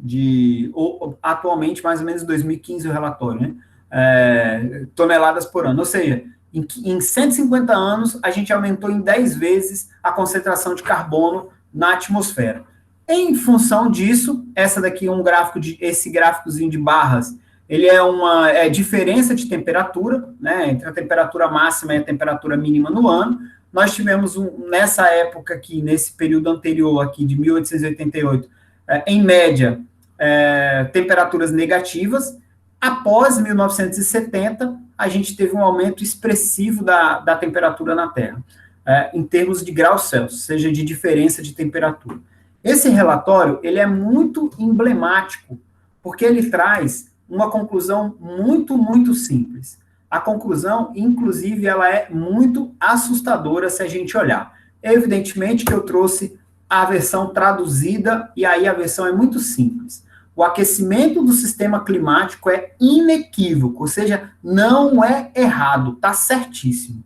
atualmente, mais ou menos em 2015, o relatório, né? Toneladas por ano. Ou seja, em 150 anos, a gente aumentou em 10 vezes a concentração de carbono na atmosfera. Em função disso, essa daqui é esse gráficozinho de barras, ele é uma diferença de temperatura, né, entre a temperatura máxima e a temperatura mínima no ano. Nós tivemos, nessa época aqui, nesse período anterior aqui, de 1888, em média, temperaturas negativas. Após 1970, a gente teve um aumento expressivo da temperatura na Terra, em termos de graus Celsius, seja de diferença de temperatura. Esse relatório, ele é muito emblemático, porque ele traz uma conclusão muito, muito simples. A conclusão, inclusive, ela é muito assustadora se a gente olhar. Evidentemente que eu trouxe a versão traduzida, e aí a versão é muito simples. O aquecimento do sistema climático é inequívoco, ou seja, não é errado, está certíssimo.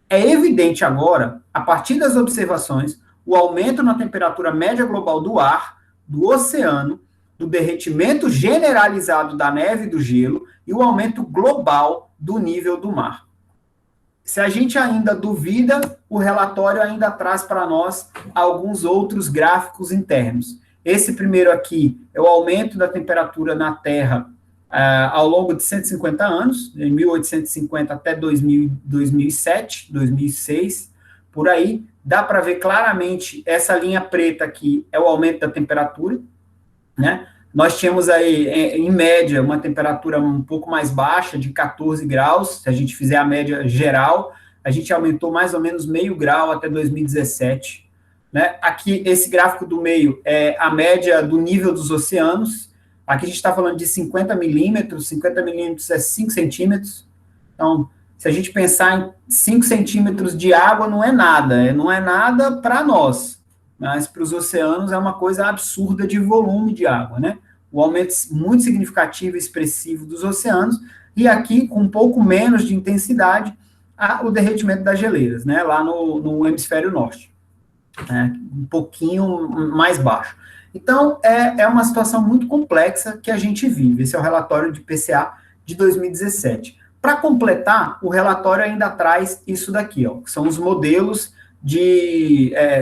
É evidente agora, a partir das observações, o aumento na temperatura média global do ar, do oceano, do derretimento generalizado da neve e do gelo e o aumento global do nível do mar. Se a gente ainda duvida, o relatório ainda traz para nós alguns outros gráficos internos. Esse primeiro aqui é o aumento da temperatura na Terra ao longo de 150 anos, de 1850 até 2007, 2006, por aí. Dá para ver claramente, essa linha preta aqui é o aumento da temperatura, né? Nós tínhamos aí, em média, uma temperatura um pouco mais baixa, de 14 graus, se a gente fizer a média geral, a gente aumentou mais ou menos meio grau até 2017, né? Aqui, esse gráfico do meio é a média do nível dos oceanos, aqui a gente está falando de 50 milímetros é 5 centímetros, então, se a gente pensar em 5 centímetros de água, não é nada para nós, mas para os oceanos é uma coisa absurda de volume de água, né? o aumento muito significativo e expressivo dos oceanos, e aqui, com um pouco menos de intensidade, o derretimento das geleiras, né, lá no hemisfério norte, né, um pouquinho mais baixo. Então, é uma situação muito complexa que a gente vive. Esse é o relatório de IPCA de 2017. Para completar, o relatório ainda traz isso daqui, ó, que são os modelos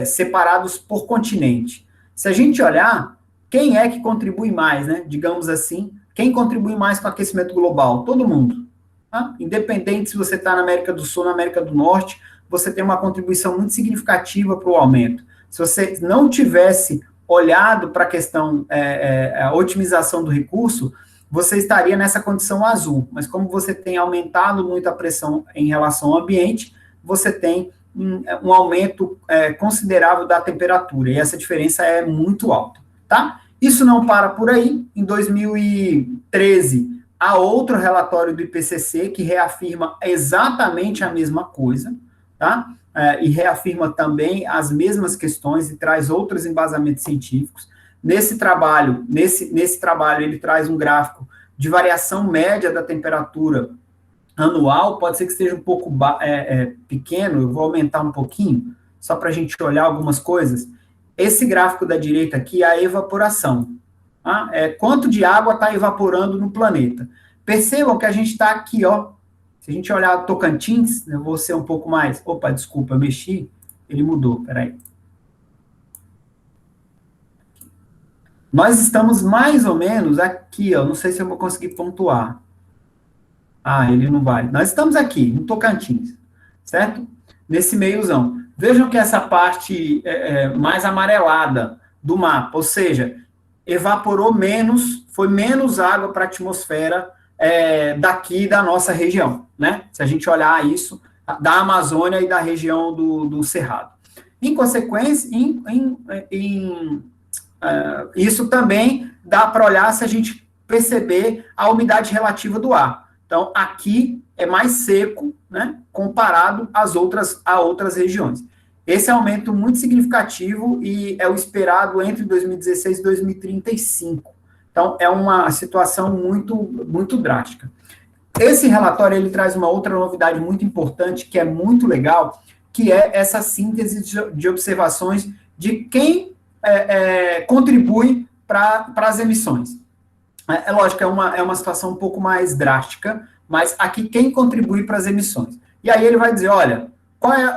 separados por continente. Se a gente olhar, quem é que contribui mais, né? Digamos assim, quem contribui mais com o aquecimento global? Todo mundo. Tá? Independente se você está na América do Sul, na América do Norte, você tem uma contribuição muito significativa para o aumento. Se você não tivesse olhado para a questão, a otimização do recurso, você estaria nessa condição azul. Mas como você tem aumentado muito a pressão em relação ao ambiente, você tem um aumento considerável da temperatura, e essa diferença é muito alta, tá? Isso não para por aí. Em 2013, há outro relatório do IPCC que reafirma exatamente a mesma coisa, tá? E reafirma também as mesmas questões e traz outros embasamentos científicos. Nesse trabalho, ele traz um gráfico de variação média da temperatura anual, pode ser que esteja um pouco pequeno, eu vou aumentar um pouquinho, só para a gente olhar algumas coisas. Esse gráfico da direita aqui é a evaporação. Tá? Quanto de água está evaporando no planeta. Percebam que a gente está aqui, ó. Se a gente olhar Tocantins, eu vou ser um pouco mais... Opa, desculpa, eu mexi, ele mudou, peraí. Nós estamos mais ou menos aqui, ó, não sei se eu vou conseguir pontuar. Ele não vai. Nós estamos aqui, no Tocantins, certo? Nesse meiozão. Vejam que essa parte mais amarelada do mapa, ou seja, evaporou menos, foi menos água para a atmosfera daqui da nossa região, né? Se a gente olhar isso, da Amazônia e da região do Cerrado. Em consequência, isso também dá para olhar se a gente perceber a umidade relativa do ar. Então, aqui é mais seco, né, comparado a outras regiões. Esse é um aumento muito significativo e é o esperado entre 2016 e 2035. Então, é uma situação muito, muito drástica. Esse relatório, ele traz uma outra novidade muito importante, que é muito legal, que é essa síntese de observações de quem contribui para as emissões. Lógico, é uma situação um pouco mais drástica, mas aqui quem contribui para as emissões. E aí ele vai dizer, olha, qual é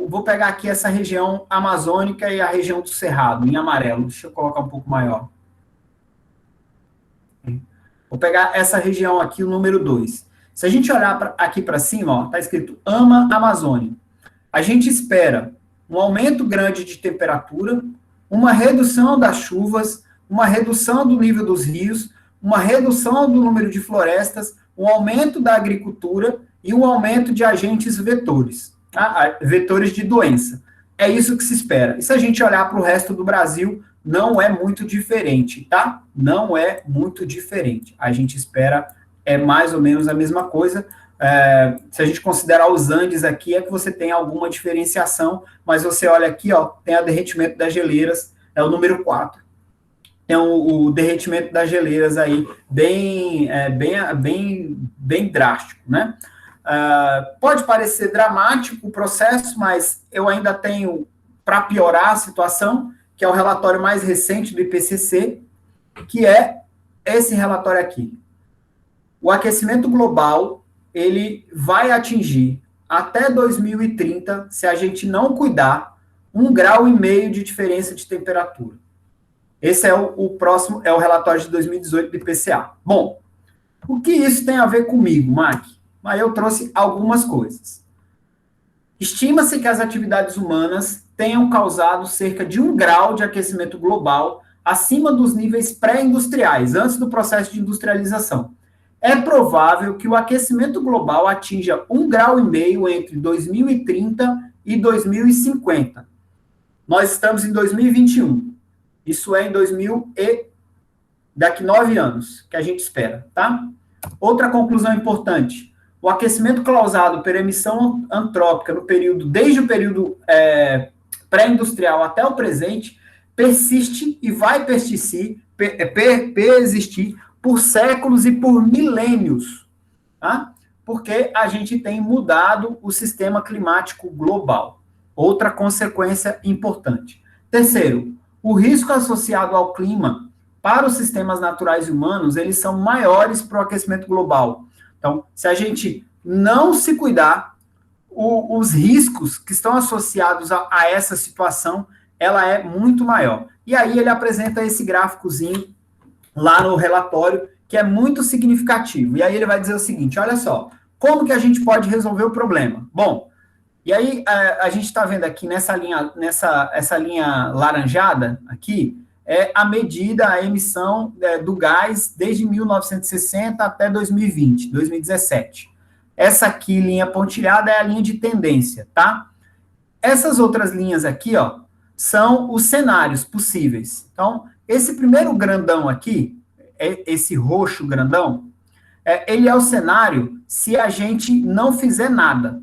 vou pegar aqui essa região amazônica e a região do Cerrado, em amarelo. Deixa eu colocar um pouco maior. Vou pegar essa região aqui, o número 2. Se a gente olhar aqui para cima, está escrito AMA Amazônia. A gente espera um aumento grande de temperatura, uma redução das chuvas, uma redução do nível dos rios, uma redução do número de florestas, um aumento da agricultura e um aumento de agentes vetores, tá? Vetores de doença. É isso que se espera. E se a gente olhar para o resto do Brasil, não é muito diferente, tá? Não é muito diferente. A gente espera mais ou menos a mesma coisa. Se a gente considerar os Andes aqui, é que você tem alguma diferenciação, mas você olha aqui, ó, tem o derretimento das geleiras, é o número 4. Tem o derretimento das geleiras aí, bem drástico, né? Pode parecer dramático o processo, mas eu ainda tenho, para piorar a situação, que é o relatório mais recente do IPCC, que é esse relatório aqui. O aquecimento global, ele vai atingir, até 2030, se a gente não cuidar, 1,5 grau de diferença de temperatura. Esse é o próximo, é o relatório de 2018 do IPCA. Bom, o que isso tem a ver comigo, Mac? Mas eu trouxe algumas coisas. Estima-se que as atividades humanas tenham causado cerca de 1 grau de aquecimento global acima dos níveis pré-industriais, antes do processo de industrialização. É provável que o aquecimento global atinja 1,5 grau entre 2030 e 2050. Nós estamos em 2021. Isso é daqui 9 anos, que a gente espera, tá? Outra conclusão importante. O aquecimento causado pela emissão antrópica desde o período pré-industrial até o presente, persiste e vai persistir persistir por séculos e por milênios, tá? Porque a gente tem mudado o sistema climático global. Outra consequência importante. Terceiro, o risco associado ao clima para os sistemas naturais e humanos, eles são maiores para o aquecimento global. Então, se a gente não se cuidar, os riscos que estão associados a essa situação, ela é muito maior. E aí ele apresenta esse gráficozinho lá no relatório, que é muito significativo. E aí ele vai dizer o seguinte, olha só, como que a gente pode resolver o problema? Bom, e aí a gente está vendo aqui essa linha laranjada aqui, é a medida, a emissão do gás desde 1960 até 2020, 2017. Essa aqui, linha pontilhada, é a linha de tendência, tá? Essas outras linhas aqui, ó, são os cenários possíveis. Então, esse primeiro grandão aqui, esse roxo grandão, ele é o cenário se a gente não fizer nada.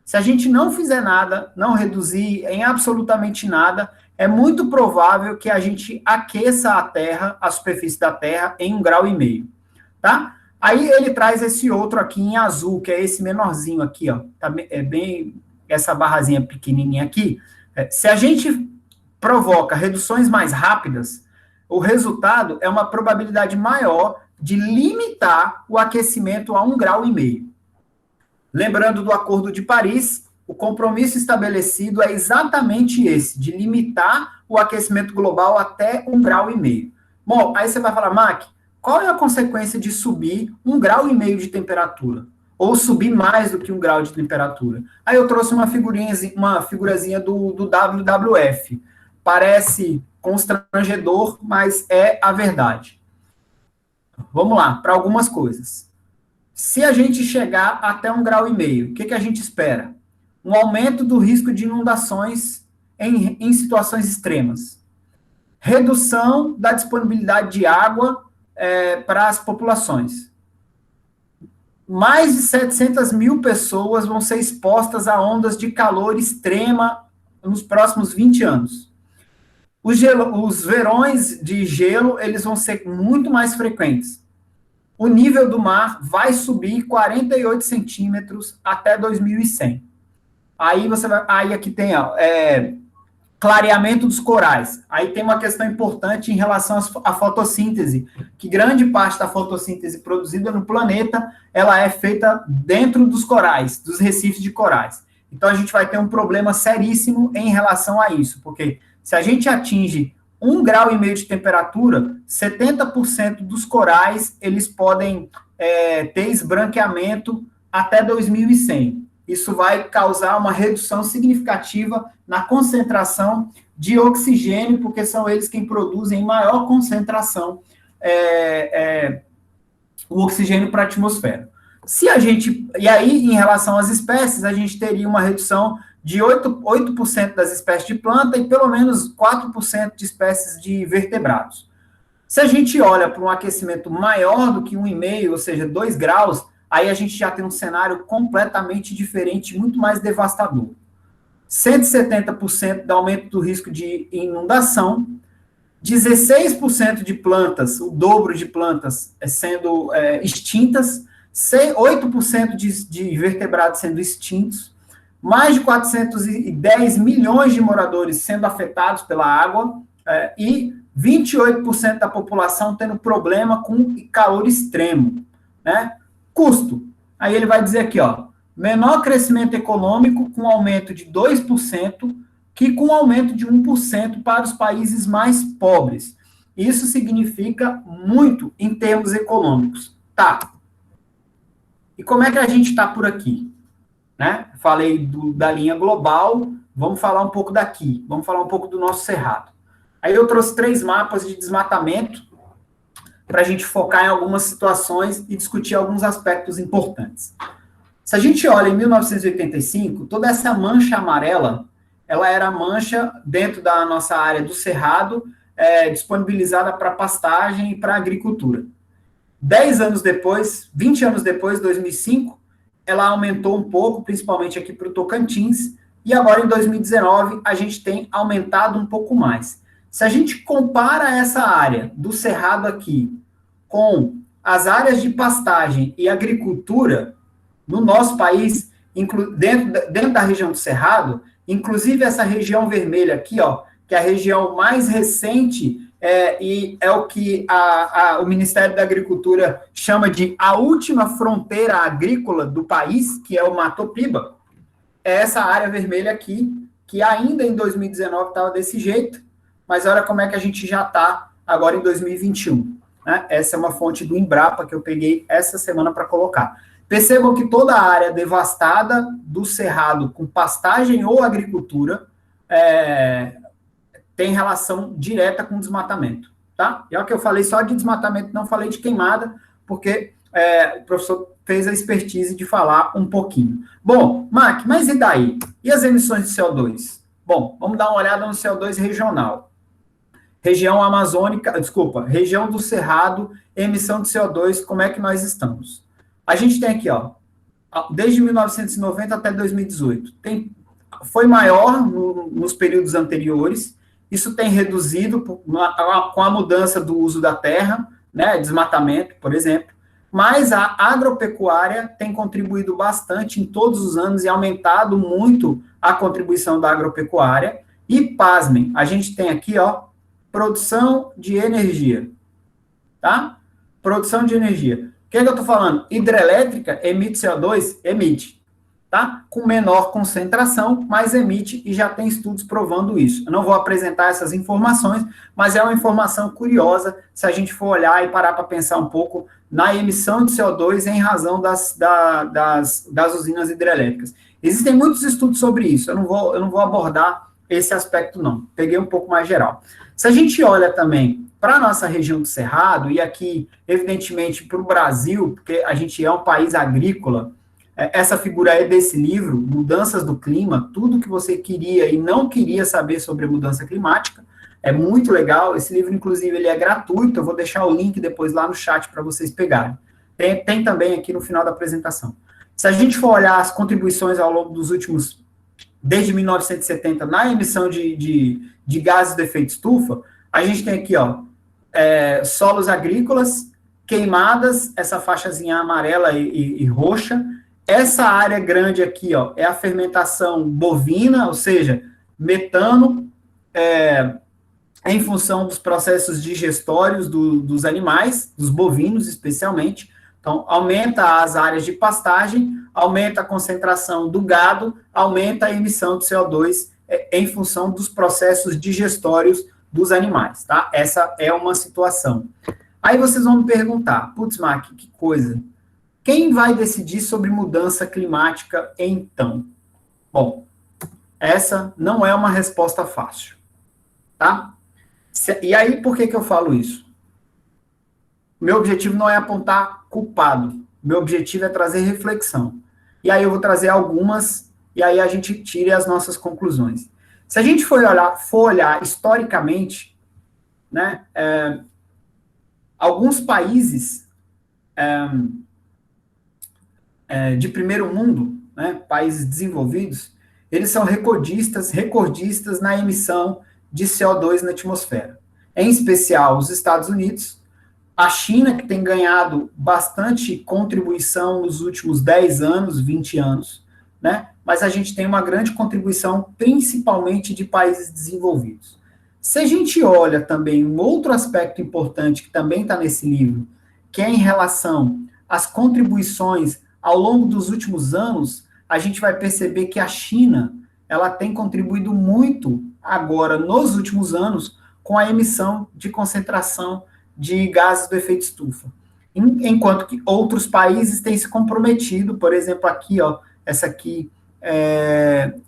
Se a gente não fizer nada, não reduzir em absolutamente nada, é muito provável que a gente aqueça a Terra, a superfície da Terra, em 1,5 graus, tá? Aí ele traz esse outro aqui em azul, que é esse menorzinho aqui, ó. Tá, é bem essa barrazinha pequenininha aqui. Se a gente provoca reduções mais rápidas, o resultado é uma probabilidade maior de limitar o aquecimento a 1,5 graus. Lembrando do Acordo de Paris, o compromisso estabelecido é exatamente esse, de limitar o aquecimento global até 1,5 graus. Bom, aí você vai falar, Mac, qual é a consequência de subir 1,5 graus de temperatura? Ou subir mais do que 1 grau de temperatura? Aí eu trouxe uma figurazinha do WWF. Parece constrangedor, mas é a verdade. Vamos lá, para algumas coisas. Se a gente chegar até 1,5 graus, o que a gente espera? Um aumento do risco de inundações em situações extremas. Redução da disponibilidade de água para as populações. Mais de 700 mil pessoas vão ser expostas a ondas de calor extrema nos próximos 20 anos. Os verões de gelo, eles vão ser muito mais frequentes. O nível do mar vai subir 48 centímetros até 2100. Aí aqui tem clareamento dos corais. Aí tem uma questão importante em relação à fotossíntese, que grande parte da fotossíntese produzida no planeta, ela é feita dentro dos corais, dos recifes de corais. Então a gente vai ter um problema seríssimo em relação a isso, porque se a gente atinge 1,5 graus de temperatura, 70% dos corais, eles podem ter esbranqueamento até 2100. Isso vai causar uma redução significativa na concentração de oxigênio, porque são eles quem produzem em maior concentração o oxigênio para a atmosfera. E aí, em relação às espécies, a gente teria uma redução de 8% das espécies de planta e pelo menos 4% de espécies de vertebrados. Se a gente olha para um aquecimento maior do que 1,5, ou seja, 2 graus, aí a gente já tem um cenário completamente diferente, muito mais devastador. 170% de aumento do risco de inundação, 16% de plantas, o dobro de plantas sendo extintas, 8% de vertebrados sendo extintos, mais de 410 milhões de moradores sendo afetados pela água e 28% da população tendo problema com calor extremo, né? Custo. Aí ele vai dizer aqui, ó, menor crescimento econômico com aumento de 2%, que com aumento de 1% para os países mais pobres. Isso significa muito em termos econômicos. Tá. E como é que a gente está por aqui? Né? Falei da linha global, vamos falar um pouco daqui, vamos falar um pouco do nosso cerrado. Aí eu trouxe 3 mapas de desmatamento para a gente focar em algumas situações e discutir alguns aspectos importantes. Se a gente olha em 1985, toda essa mancha amarela, ela era mancha dentro da nossa área do cerrado, disponibilizada para pastagem e para agricultura. 10 anos depois, 20 anos depois, 2005, ela aumentou um pouco, principalmente aqui para o Tocantins, e agora em 2019 a gente tem aumentado um pouco mais. Se a gente compara essa área do Cerrado aqui com as áreas de pastagem e agricultura no nosso país, dentro da região do Cerrado, inclusive essa região vermelha aqui, ó, que é a região mais recente, e é o que o Ministério da Agricultura chama de a última fronteira agrícola do país, que é o Mato Piba, é essa área vermelha aqui, que ainda em 2019 estava desse jeito, mas olha como é que a gente já está agora em 2021. Né? Essa é uma fonte do Embrapa que eu peguei essa semana para colocar. Percebam que toda a área devastada do Cerrado com pastagem ou agricultura tem relação direta com desmatamento, tá? E olha que eu falei só de desmatamento, não falei de queimada, porque o professor fez a expertise de falar um pouquinho. Bom, Mac, mas e daí? E as emissões de CO2? Bom, vamos dar uma olhada no CO2 regional. Região amazônica, região do Cerrado, emissão de CO2, como é que nós estamos? A gente tem aqui, ó, desde 1990 até 2018, foi maior nos períodos anteriores, isso tem reduzido com a mudança do uso da terra, né, desmatamento, por exemplo, mas a agropecuária tem contribuído bastante em todos os anos e aumentado muito a contribuição da agropecuária. E, pasmem, a gente tem aqui, ó, produção de energia, tá? Produção de energia. O que eu estou falando? Hidrelétrica emite CO2? Emite, tá? Com menor concentração, mas emite, e já tem estudos provando isso. Eu não vou apresentar essas informações, mas é uma informação curiosa se a gente for olhar e parar para pensar um pouco na emissão de CO2 em razão das usinas hidrelétricas. Existem muitos estudos sobre isso, eu não vou abordar esse aspecto não, peguei um pouco mais geral. Se a gente olha também para a nossa região do Cerrado, e aqui, evidentemente, para o Brasil, porque a gente é um país agrícola, essa figura é desse livro, Mudanças do Clima, tudo que você queria e não queria saber sobre a mudança climática, é muito legal, esse livro, inclusive, ele é gratuito, eu vou deixar o link depois lá no chat para vocês pegarem. Tem também aqui no final da apresentação. Se a gente for olhar as contribuições ao longo dos últimos, desde 1970, na emissão de gases de efeito estufa, a gente tem aqui, ó, solos agrícolas, queimadas, essa faixazinha amarela e roxa. Essa área grande aqui, ó, é a fermentação bovina, ou seja, metano, em função dos processos digestórios dos animais, dos bovinos especialmente. Então, aumenta as áreas de pastagem, aumenta a concentração do gado, aumenta a emissão de CO2 em função dos processos digestórios dos animais, tá? Essa é uma situação. Aí vocês vão me perguntar, putz, Mac, que coisa. Quem vai decidir sobre mudança climática então? Bom, essa não é uma resposta fácil, tá? E aí, por que eu falo isso? Meu objetivo não é apontar culpado. Meu objetivo é trazer reflexão. E aí eu vou trazer algumas, e aí a gente tira as nossas conclusões. Se a gente for olhar historicamente, né, alguns países de primeiro mundo, né, países desenvolvidos, eles são recordistas na emissão de CO2 na atmosfera. Em especial os Estados Unidos, a China, que tem ganhado bastante contribuição nos últimos 10 anos, 20 anos, né? Mas a gente tem uma grande contribuição, principalmente de países desenvolvidos. Se a gente olha também um outro aspecto importante, que também está nesse livro, que é em relação às contribuições ao longo dos últimos anos, a gente vai perceber que a China, ela tem contribuído muito agora, nos últimos anos, com a emissão de concentração de gases do efeito estufa. Enquanto que outros países têm se comprometido, por exemplo, aqui, ó, essa aqui,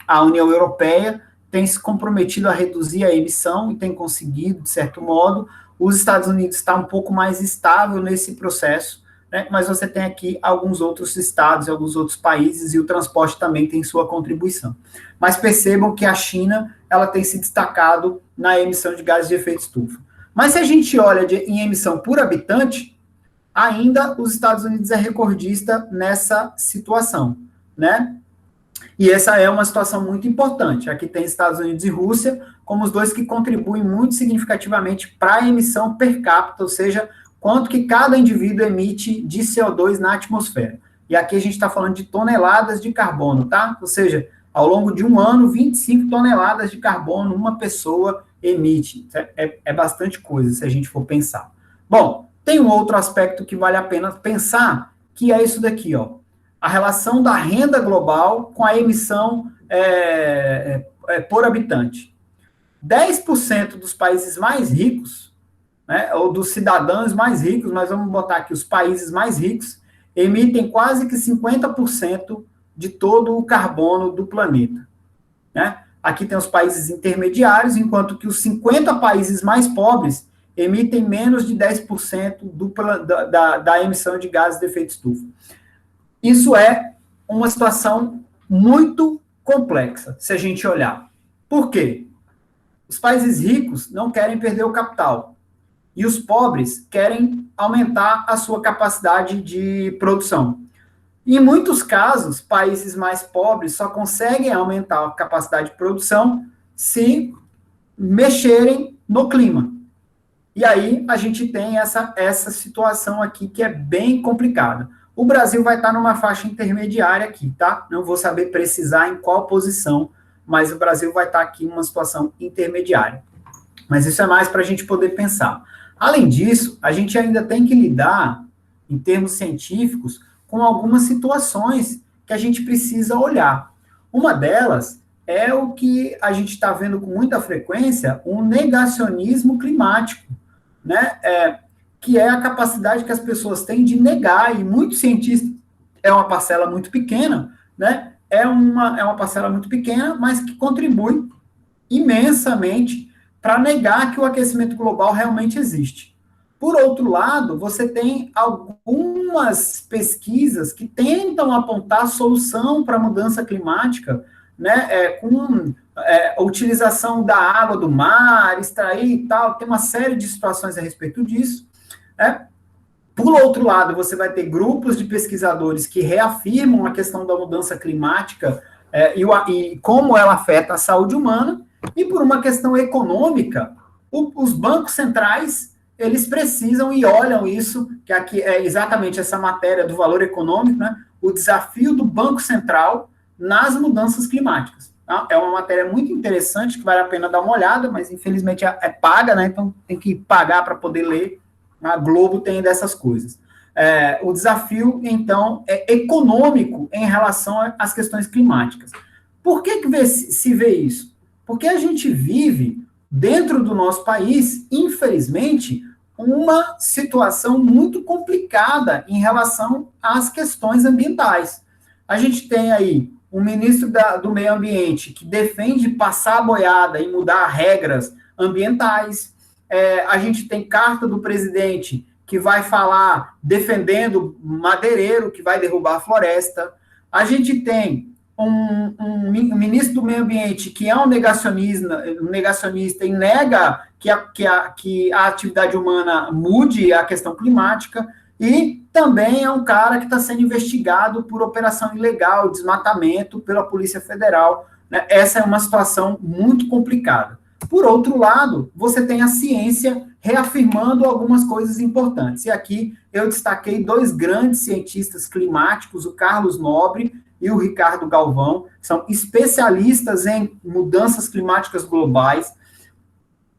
a União Europeia tem se comprometido a reduzir a emissão e tem conseguido, de certo modo. Os Estados Unidos está um pouco mais estável nesse processo, né, mas você tem aqui alguns outros estados e alguns outros países, e o transporte também tem sua contribuição. Mas percebam que a China, ela tem se destacado na emissão de gases de efeito estufa. Mas se a gente olha em emissão por habitante, ainda os Estados Unidos é recordista nessa situação, né? E essa é uma situação muito importante. Aqui tem Estados Unidos e Rússia, como os dois que contribuem muito significativamente para a emissão per capita, ou seja, quanto que cada indivíduo emite de CO2 na atmosfera. E aqui a gente está falando de toneladas de carbono, tá? Ou seja, ao longo de um ano, 25 toneladas de carbono uma pessoa emite. É bastante coisa, se a gente for pensar. Bom, tem um outro aspecto que vale a pena pensar, que é isso daqui, ó. A relação da renda global com a emissão por habitante. 10% dos países mais ricos, né, ou dos cidadãos mais ricos, nós vamos botar aqui os países mais ricos, emitem quase que 50% de todo o carbono do planeta. Né? Aqui tem os países intermediários, enquanto que os 50 países mais pobres emitem menos de 10% da emissão de gases de efeito estufa. Isso é uma situação muito complexa, se a gente olhar. Por quê? Os países ricos não querem perder o capital, e os pobres querem aumentar a sua capacidade de produção. Em muitos casos, países mais pobres só conseguem aumentar a capacidade de produção se mexerem no clima. E aí a gente tem essa situação aqui que é bem complicada. O Brasil vai estar numa faixa intermediária aqui, tá? Não vou saber precisar em qual posição, mas o Brasil vai estar aqui numa situação intermediária. Mas isso é mais para a gente poder pensar. Além disso, a gente ainda tem que lidar, em termos científicos, com algumas situações que a gente precisa olhar. Uma delas é o que a gente está vendo com muita frequência, um negacionismo climático, né? Que é a capacidade que as pessoas têm de negar, e muitos cientistas, é uma parcela muito pequena, né? É uma parcela muito pequena, mas que contribui imensamente para negar que o aquecimento global realmente existe. Por outro lado, você tem algumas pesquisas que tentam apontar solução para a mudança climática, né, com a utilização da água do mar, extrair e tal, tem uma série de situações a respeito disso. Né? Por outro lado, você vai ter grupos de pesquisadores que reafirmam a questão da mudança climática e como ela afeta a saúde humana, e por uma questão econômica, os bancos centrais, eles precisam e olham isso, que aqui é exatamente essa matéria do valor econômico, né? O desafio do Banco Central nas mudanças climáticas. Tá? É uma matéria muito interessante, que vale a pena dar uma olhada, mas infelizmente é paga, né? Então tem que pagar para poder ler. A Globo tem dessas coisas. O desafio, então, é econômico em relação às questões climáticas. Por que se vê isso? Porque a gente vive, dentro do nosso país, infelizmente, uma situação muito complicada em relação às questões ambientais. A gente tem aí um ministro do Meio Ambiente que defende passar a boiada e mudar regras ambientais. A gente tem carta do presidente que vai falar defendendo madeireiro, que vai derrubar a floresta. A gente tem um ministro do Meio Ambiente que é um negacionista e nega que a atividade humana mude a questão climática, e também é um cara que está sendo investigado por operação ilegal, desmatamento, pela Polícia Federal. Né? Essa é uma situação muito complicada. Por outro lado, você tem a ciência reafirmando algumas coisas importantes. E aqui eu destaquei dois grandes cientistas climáticos, o Carlos Nobre e o Ricardo Galvão, são especialistas em mudanças climáticas globais,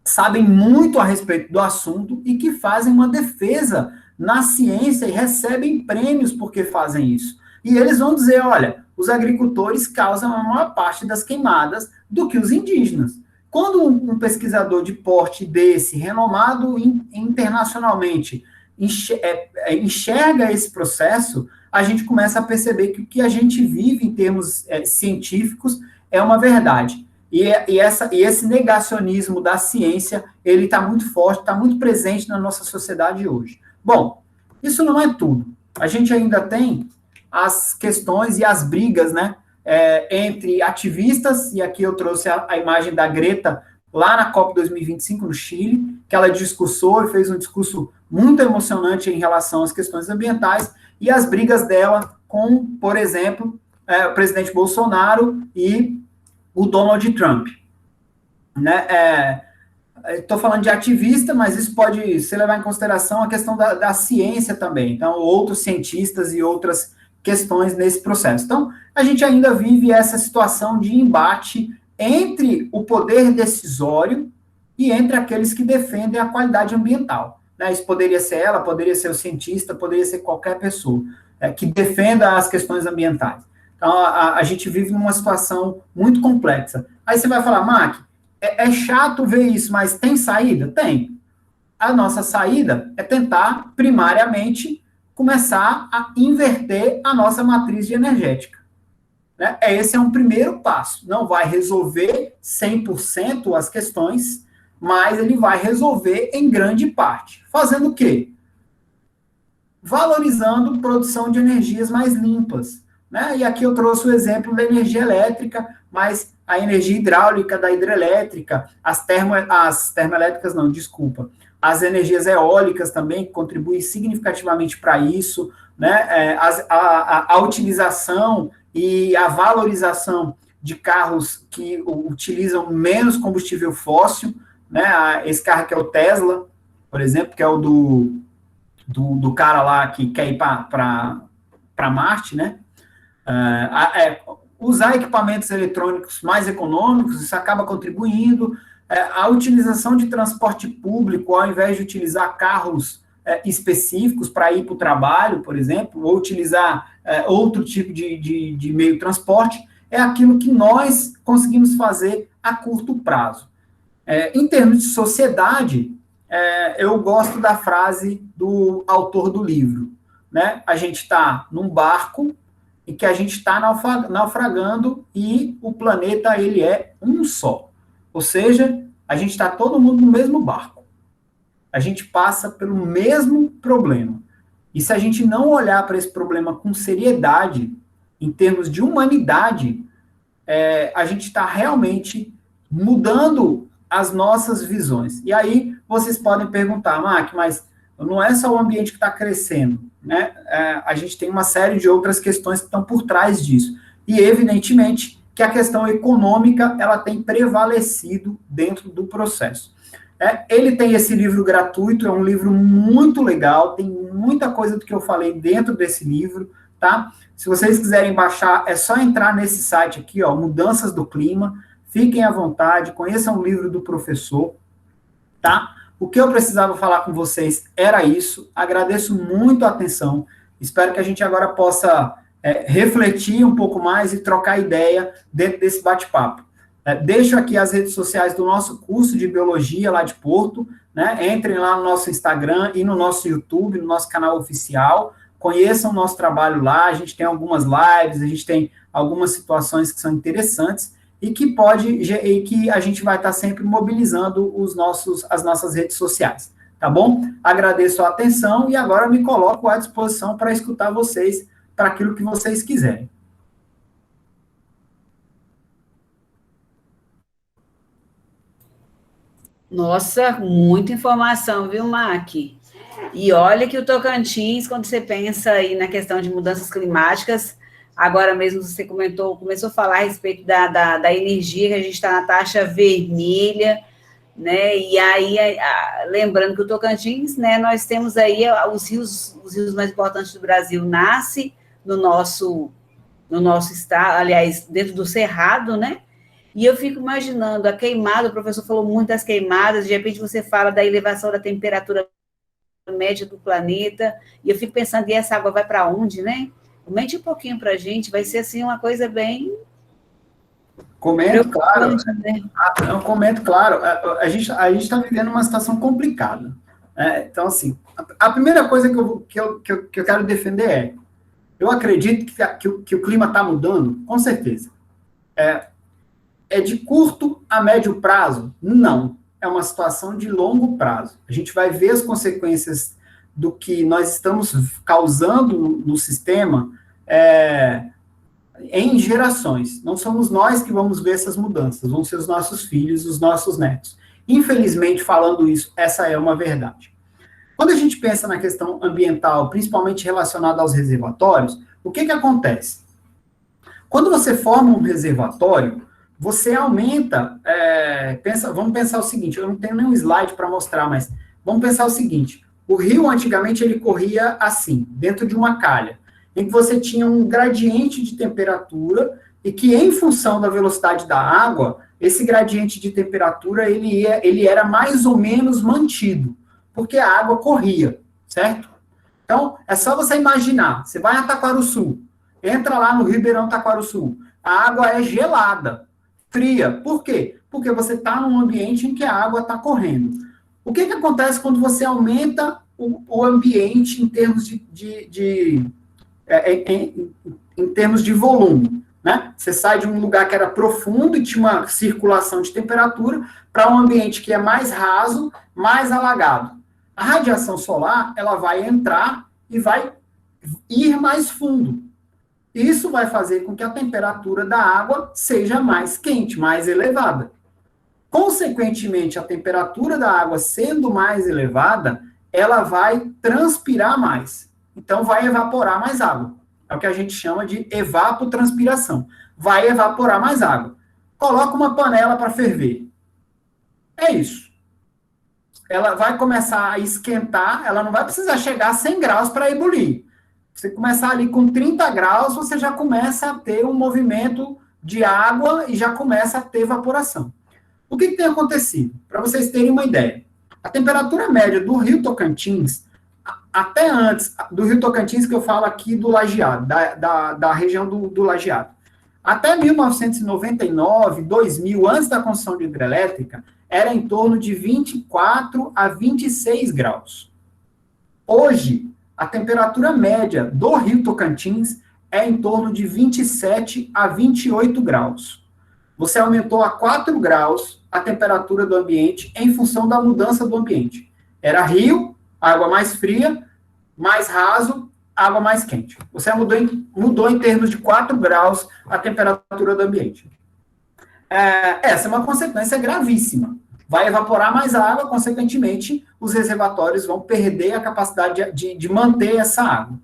sabem muito a respeito do assunto e que fazem uma defesa na ciência e recebem prêmios porque fazem isso. E eles vão dizer, olha, os agricultores causam a maior parte das queimadas do que os indígenas. Quando um pesquisador de porte desse, renomado internacionalmente, enxerga esse processo, a gente começa a perceber que o que a gente vive em termos científicos é uma verdade. E esse negacionismo da ciência, ele está muito forte, está muito presente na nossa sociedade hoje. Bom, isso não é tudo. A gente ainda tem as questões e as brigas, né, entre ativistas, e aqui eu trouxe a imagem da Greta, lá na COP 2025, no Chile, que ela discursou e fez um discurso muito emocionante em relação às questões ambientais, e as brigas dela com, por exemplo, o presidente Bolsonaro e o Donald Trump. né? Estou falando de ativista, mas isso pode se levar em consideração a questão da ciência também. Então, outros cientistas e outras questões nesse processo. Então, a gente ainda vive essa situação de embate entre o poder decisório e entre aqueles que defendem a qualidade ambiental. Né? Isso poderia ser ela, poderia ser o cientista, poderia ser qualquer pessoa que defenda as questões ambientais. Então, a gente vive numa situação muito complexa. Aí você vai falar, Mac, é chato ver isso, mas tem saída? Tem. A nossa saída é tentar, primariamente, começar a inverter a nossa matriz de energética. Né? Esse é um primeiro passo. Não vai resolver 100% as questões, mas ele vai resolver em grande parte. Fazendo o quê? Valorizando produção de energias mais limpas. Né? E aqui eu trouxe o exemplo da energia elétrica, mas a energia hidráulica da hidrelétrica, as termoelétricas não, desculpa, as energias eólicas também contribuem significativamente para isso, né? A utilização e a valorização de carros que utilizam menos combustível fóssil, né? Esse carro que é o Tesla, por exemplo, que é o do cara lá que quer ir para Marte, né? Usar equipamentos eletrônicos mais econômicos, isso acaba contribuindo. A utilização de transporte público, ao invés de utilizar carros específicos para ir para o trabalho, por exemplo, ou utilizar outro tipo de meio de transporte, é aquilo que nós conseguimos fazer a curto prazo. Em termos de sociedade, eu gosto da frase do autor do livro, né? A gente está num barco e que a gente está naufragando e o planeta, ele é um só. Ou seja, a gente está todo mundo no mesmo barco. A gente passa pelo mesmo problema. E se a gente não olhar para esse problema com seriedade, em termos de humanidade, a gente está realmente mudando as nossas visões. E aí, vocês podem perguntar, Mac, mas não é só o ambiente que está crescendo, né? A gente tem uma série de outras questões que estão por trás disso. E, evidentemente, que a questão econômica, ela tem prevalecido dentro do processo. Ele tem esse livro gratuito, é um livro muito legal, tem muita coisa do que eu falei dentro desse livro, tá? Se vocês quiserem baixar, é só entrar nesse site aqui, ó, Mudanças do Clima, fiquem à vontade, conheçam o livro do professor, tá? O que eu precisava falar com vocês era isso. Agradeço muito a atenção. Espero que a gente agora possa refletir um pouco mais e trocar ideia dentro desse bate-papo. Deixo aqui as redes sociais do nosso curso de Biologia lá de Porto, né? Entrem lá no nosso Instagram e no nosso YouTube, no nosso canal oficial. Conheçam o nosso trabalho lá. A gente tem algumas lives, a gente tem algumas situações que são interessantes e que a gente vai estar sempre mobilizando as nossas redes sociais, tá bom? Agradeço a atenção e agora me coloco à disposição para escutar vocês, para aquilo que vocês quiserem. Nossa, muita informação, viu, Mac? E olha que o Tocantins, quando você pensa aí na questão de mudanças climáticas, agora mesmo você começou a falar a respeito da energia, que a gente está na taxa vermelha, né? E aí, lembrando que o Tocantins, né, nós temos aí os rios mais importantes do Brasil, nasce no nosso estado, aliás, dentro do Cerrado, né? E eu fico imaginando a queimada, o professor falou muito das queimadas, de repente você fala da elevação da temperatura média do planeta, e eu fico pensando, e essa água vai para onde, né? Comente um pouquinho para a gente, vai ser assim uma coisa bem... Comento, claro. Né? Eu comento, claro. A gente está vivendo uma situação complicada. Então, assim, a primeira coisa que eu quero defender eu acredito que o clima está mudando, com certeza. É de curto a médio prazo? Não. É uma situação de longo prazo. A gente vai ver as consequências do que nós estamos causando no sistema em gerações. Não somos nós que vamos ver essas mudanças, vão ser os nossos filhos, os nossos netos. Infelizmente, falando isso, essa é uma verdade. Quando a gente pensa na questão ambiental, principalmente relacionada aos reservatórios, o que acontece? Quando você forma um reservatório, você aumenta, vamos pensar o seguinte, eu não tenho nenhum slide para mostrar, mas vamos pensar o seguinte, o rio antigamente ele corria assim, dentro de uma calha, em que você tinha um gradiente de temperatura e que em função da velocidade da água, esse gradiente de temperatura ele era mais ou menos mantido, porque a água corria, certo? Então, é só você imaginar, você vai a Taquarussu, entra lá no Ribeirão Taquarussu, a água é gelada, fria. Por quê? Porque você está num ambiente em que a água está correndo. O que acontece quando você aumenta o ambiente em termos em termos de volume? Né? Você sai de um lugar que era profundo e tinha uma circulação de temperatura para um ambiente que é mais raso, mais alagado. A radiação solar, ela vai entrar e vai ir mais fundo. Isso vai fazer com que a temperatura da água seja mais quente, mais elevada. Consequentemente, a temperatura da água sendo mais elevada, ela vai transpirar mais. Então, vai evaporar mais água. É o que a gente chama de evapotranspiração. Vai evaporar mais água. Coloca uma panela para ferver. É isso. Ela vai começar a esquentar, ela não vai precisar chegar a 100 graus para ebulir. Você começar ali com 30 graus, você já começa a ter um movimento de água e já começa a ter evaporação. O que tem acontecido? Para vocês terem uma ideia. A temperatura média do Rio Tocantins, até antes do Rio Tocantins, que eu falo aqui do Lajeado, da região do Lajeado, até 1999, 2000, antes da construção de hidrelétrica, era em torno de 24 a 26 graus. Hoje, a temperatura média do Rio Tocantins é em torno de 27 a 28 graus. Você aumentou a 4 graus a temperatura do ambiente em função da mudança do ambiente. Era rio, água mais fria, mais raso, água mais quente. Você mudou em termos de 4 graus a temperatura do ambiente. Essa é uma consequência gravíssima. Vai evaporar mais água, consequentemente, os reservatórios vão perder a capacidade de manter essa água.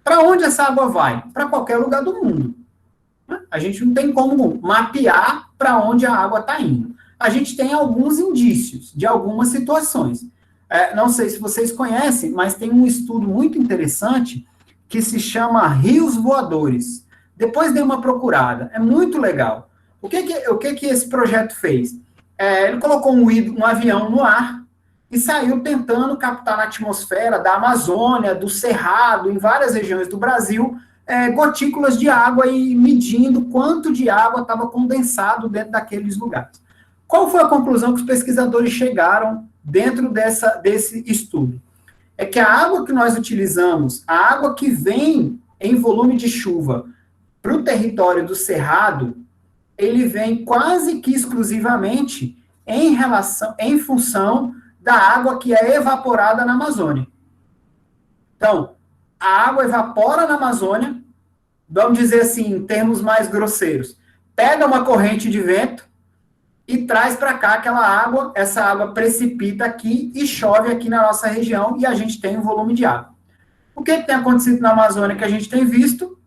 Para onde essa água vai? Para qualquer lugar do mundo. A gente não tem como mapear para onde a água está indo. A gente tem alguns indícios de algumas situações. Não sei se vocês conhecem, mas tem um estudo muito interessante que se chama Rios Voadores. Depois dê uma procurada, é muito legal. O que esse projeto fez? Ele colocou um avião no ar e saiu tentando captar na atmosfera da Amazônia, do Cerrado, em várias regiões do Brasil, gotículas de água e medindo quanto de água estava condensado dentro daqueles lugares. Qual foi a conclusão que os pesquisadores chegaram dentro desse estudo? É que a água que nós utilizamos, a água que vem em volume de chuva para o território do Cerrado, ele vem quase que exclusivamente em função da água que é evaporada na Amazônia. Então, a água evapora na Amazônia, vamos dizer assim, em termos mais grosseiros, pega uma corrente de vento e traz para cá essa água precipita aqui e chove aqui na nossa região e a gente tem um volume de água. O que tem acontecido na Amazônia que a gente tem visto?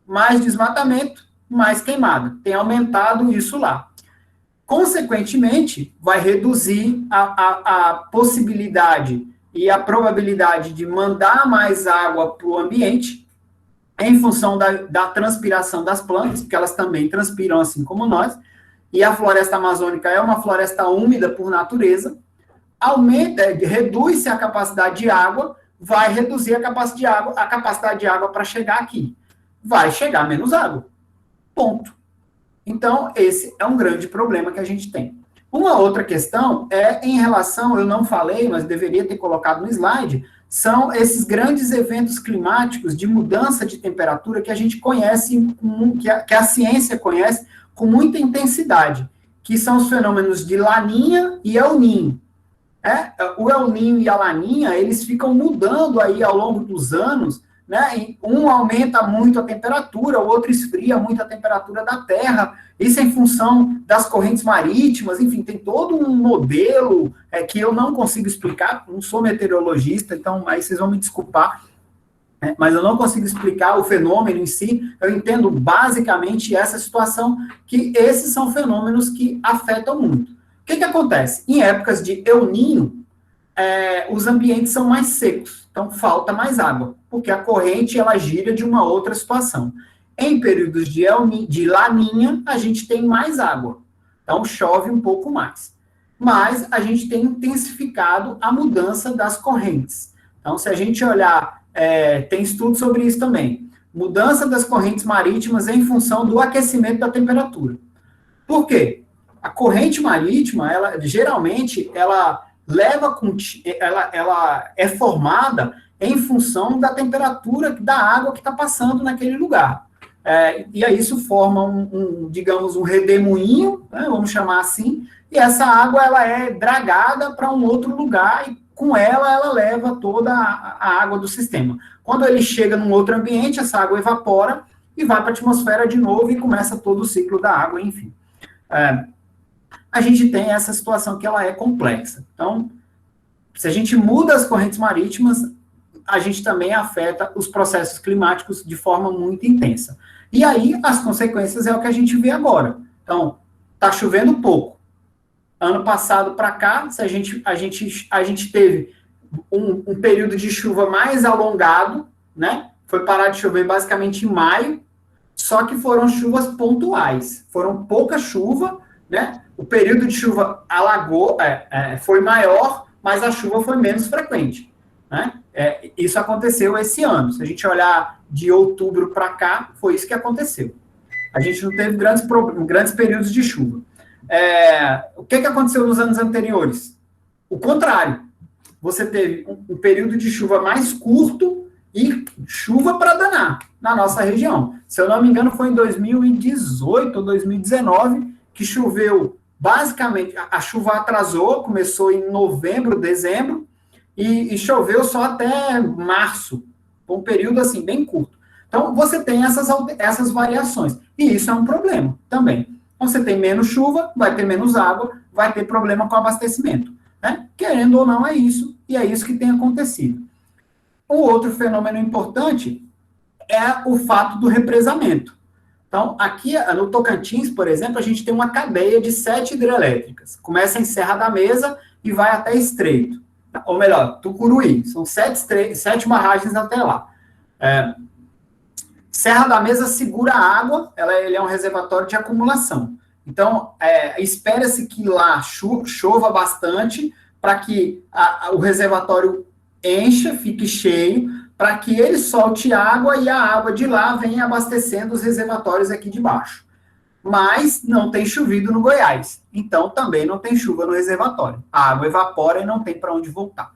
Mais desmatamento, mais queimada. Tem aumentado isso lá. Consequentemente, vai reduzir a possibilidade e a probabilidade de mandar mais água para o ambiente em função da transpiração das plantas, porque elas também transpiram assim como nós, e a floresta amazônica é uma floresta úmida por natureza, reduz-se a capacidade de água, vai reduzir a capacidade de água para chegar aqui. Vai chegar menos água. Ponto. Então, esse é um grande problema que a gente tem. Uma outra questão em relação, eu não falei, mas deveria ter colocado no slide, são esses grandes eventos climáticos de mudança de temperatura que a gente conhece, que a ciência conhece com muita intensidade, que são os fenômenos de Laninha e El Niño. O El Niño e a Laninha, eles ficam mudando aí ao longo dos anos, né? Um aumenta muito a temperatura, o outro esfria muito a temperatura da Terra, isso em função das correntes marítimas, enfim, tem todo um modelo que eu não consigo explicar, não sou meteorologista, então aí vocês vão me desculpar, né? Mas eu não consigo explicar o fenômeno em si, eu entendo basicamente essa situação, que esses são fenômenos que afetam muito. O que acontece? Em épocas de El Niño, os ambientes são mais secos, então falta mais água, porque a corrente ela gira de uma outra situação. Em períodos de Laninha, a gente tem mais água, então chove um pouco mais. Mas a gente tem intensificado a mudança das correntes. Então, se a gente olhar, tem estudo sobre isso também, mudança das correntes marítimas em função do aquecimento da temperatura. Por quê? A corrente marítima, geralmente, ela é formada em função da temperatura da água que está passando naquele lugar. E aí isso forma digamos, um redemoinho, né, vamos chamar assim, e essa água ela é dragada para um outro lugar e com ela leva toda a água do sistema. Quando ele chega num outro ambiente, essa água evapora e vai para a atmosfera de novo e começa todo o ciclo da água, enfim. A gente tem essa situação que ela é complexa. Então, se a gente muda as correntes marítimas, a gente também afeta os processos climáticos de forma muito intensa. E aí, as consequências é o que a gente vê agora. Então, está chovendo pouco. Ano passado para cá, a gente teve um período de chuva mais alongado, né? Foi parar de chover basicamente em maio, só que foram chuvas pontuais. Foram pouca chuva, né? O período de chuva foi maior, mas a chuva foi menos frequente, né? Isso aconteceu esse ano. Se a gente olhar de outubro para cá, foi isso que aconteceu. A gente não teve grandes períodos de chuva. O que aconteceu nos anos anteriores? O contrário. Você teve um período de chuva mais curto e chuva para danar na nossa região. Se eu não me engano, foi em 2018 ou 2019 que choveu, basicamente, a chuva atrasou, começou em novembro, dezembro, e choveu só até março, um período assim, bem curto. Então, você tem essas variações, e isso é um problema também. Então, você tem menos chuva, vai ter menos água, vai ter problema com abastecimento, né? Querendo ou não, é isso, e é isso que tem acontecido. Um outro fenômeno importante é o fato do represamento. Então, aqui no Tocantins, por exemplo, a gente tem uma cadeia de 7 hidrelétricas. Começa em Serra da Mesa e vai até Estreito. Ou melhor, Tucuruí. São 7 barragens até lá. Serra da Mesa segura a água, ele é um reservatório de acumulação. Então, espera-se que lá chova bastante para que o reservatório encha, fique cheio, para que ele solte água e a água de lá venha abastecendo os reservatórios aqui de baixo. Mas não tem chovido no Goiás, então também não tem chuva no reservatório. A água evapora e não tem para onde voltar.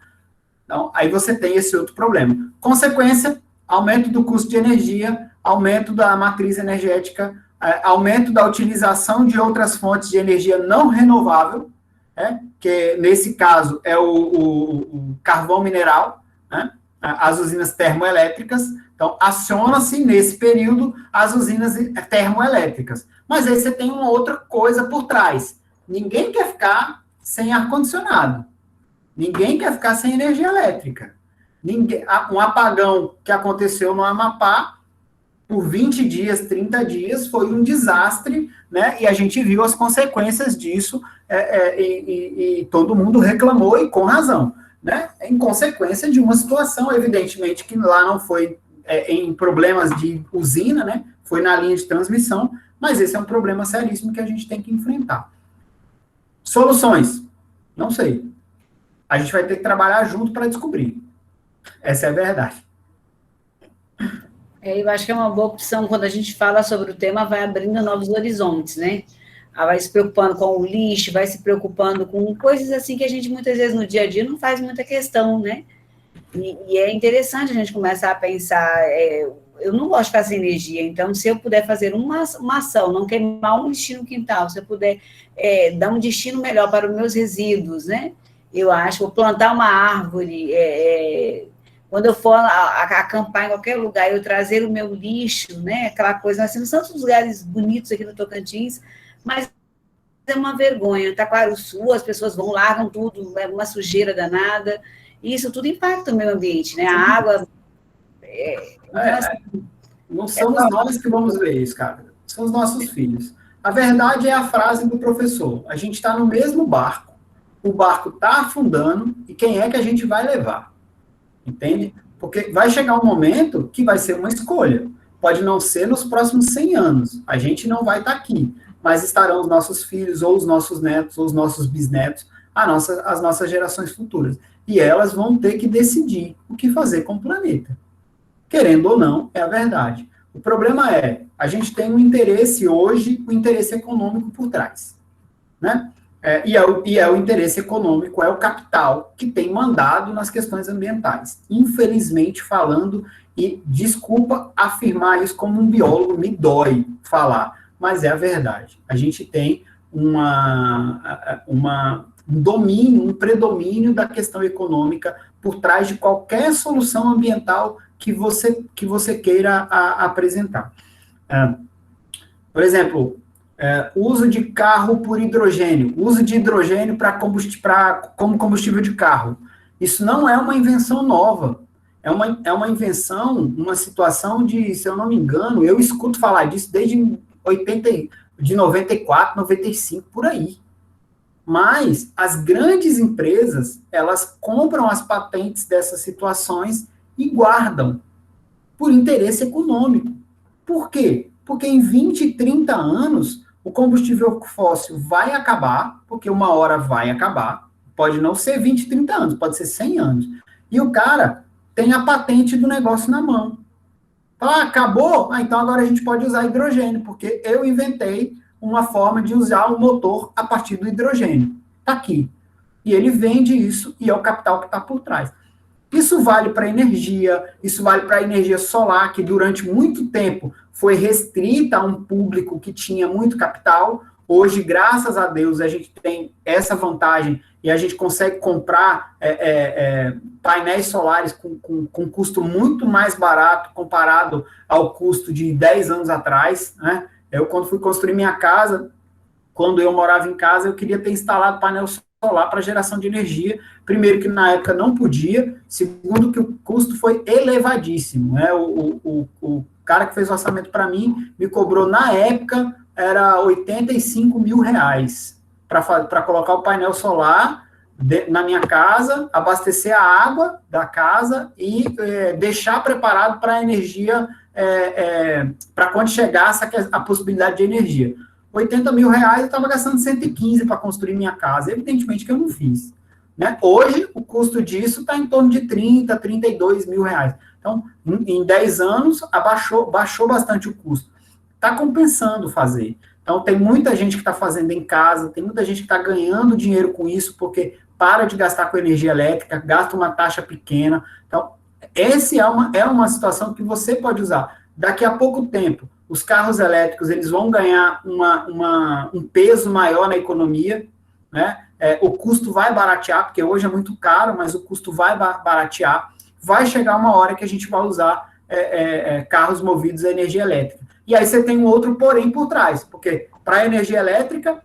Então, aí você tem esse outro problema. Consequência, aumento do custo de energia, aumento da matriz energética, aumento da utilização de outras fontes de energia não renovável, que nesse caso é o carvão mineral, né? As usinas termoelétricas. Então, aciona-se nesse período as usinas termoelétricas. Mas aí você tem uma outra coisa por trás. Ninguém quer ficar sem ar-condicionado. Ninguém quer ficar sem energia elétrica. Um apagão que aconteceu no Amapá, por 20 dias, 30 dias, foi um desastre, né? E a gente viu as consequências disso, e todo mundo reclamou, e com razão, né? Em consequência de uma situação, evidentemente, que lá não foi em problemas de usina, né? Foi na linha de transmissão, mas esse é um problema seríssimo que a gente tem que enfrentar. Soluções? Não sei. A gente vai ter que trabalhar junto para descobrir. Essa é a verdade. Eu acho que é uma boa opção, quando a gente fala sobre o tema, vai abrindo novos horizontes, né? Vai se preocupando com o lixo, vai se preocupando com coisas assim que a gente muitas vezes no dia a dia não faz muita questão, né? E é interessante a gente começar a pensar, eu não gosto de ficar sem energia, então se eu puder fazer uma ação, não queimar um lixo no quintal, se eu puder dar um destino melhor para os meus resíduos, né? Eu acho, vou plantar uma árvore, quando eu for acampar em qualquer lugar, eu trazer o meu lixo, né? Aquela coisa, assim, são tantos lugares bonitos aqui no Tocantins, mas é uma vergonha, Taquarussu, as pessoas vão, largam tudo, uma sujeira danada, e isso tudo impacta o meio ambiente, né? A água Não somos nós que vamos ver isso, cara. São os nossos filhos. A verdade é a frase do professor. A gente está no mesmo barco. O barco está afundando e quem é que a gente vai levar? Entende? Porque vai chegar um momento que vai ser uma escolha. Pode não ser nos próximos 100 anos. A gente não vai estar aqui. Mas estarão os nossos filhos, ou os nossos netos, ou os nossos bisnetos, as nossas gerações futuras. E elas vão ter que decidir o que fazer com o planeta. Querendo ou não, é a verdade. O problema é, a gente tem um interesse hoje, um interesse econômico por trás. Né? E é o interesse econômico, é o capital que tem mandado nas questões ambientais. Infelizmente, falando, e desculpa afirmar isso como um biólogo, me dói falar, mas é a verdade. A gente tem um domínio, um predomínio da questão econômica por trás de qualquer solução ambiental que você queira apresentar. Por exemplo, uso de carro por hidrogênio, uso de hidrogênio como combustível de carro. Isso não é uma invenção nova. É uma invenção, uma situação de, se eu não me engano, eu escuto falar disso desde 94, 95, por aí. Mas as grandes empresas, elas compram as patentes dessas situações e guardam por interesse econômico. Por quê? Porque em 20, 30 anos, o combustível fóssil vai acabar, porque uma hora vai acabar. Pode não ser 20, 30 anos, pode ser 100 anos. E o cara tem a patente do negócio na mão. Acabou? Então agora a gente pode usar hidrogênio, porque eu inventei uma forma de usar o motor a partir do hidrogênio. Está aqui. E ele vende isso, e é o capital que está por trás. Isso vale para energia, isso vale para a energia solar, que durante muito tempo foi restrita a um público que tinha muito capital. Hoje, graças a Deus, a gente tem essa vantagem e a gente consegue comprar painéis solares com custo muito mais barato comparado ao custo de 10 anos atrás, né? Eu, quando fui construir minha casa, quando eu morava em casa, eu queria ter instalado painel solar para geração de energia. Primeiro, que na época não podia. Segundo, que o custo foi elevadíssimo. Né? O cara que fez o orçamento para mim me cobrou, na época, era R$85 mil para colocar o painel solar na minha casa, abastecer a água da casa e deixar preparado para a energia, para quando chegasse a possibilidade de energia. R$80 mil, eu estava gastando 115 para construir minha casa. Evidentemente que eu não fiz. Né? Hoje, o custo disso está em torno de 30, 32 mil reais. Então, em 10 anos, baixou bastante o custo. Está compensando fazer. Então, tem muita gente que está fazendo em casa, tem muita gente que está ganhando dinheiro com isso, porque para de gastar com energia elétrica, gasta uma taxa pequena. Então, essa é uma situação que você pode usar. Daqui a pouco tempo, os carros elétricos eles vão ganhar um peso maior na economia, né? O custo vai baratear, porque hoje é muito caro, mas o custo vai baratear. Vai chegar uma hora que a gente vai usar carros movidos a energia elétrica. E aí você tem um outro porém por trás, porque para a energia elétrica,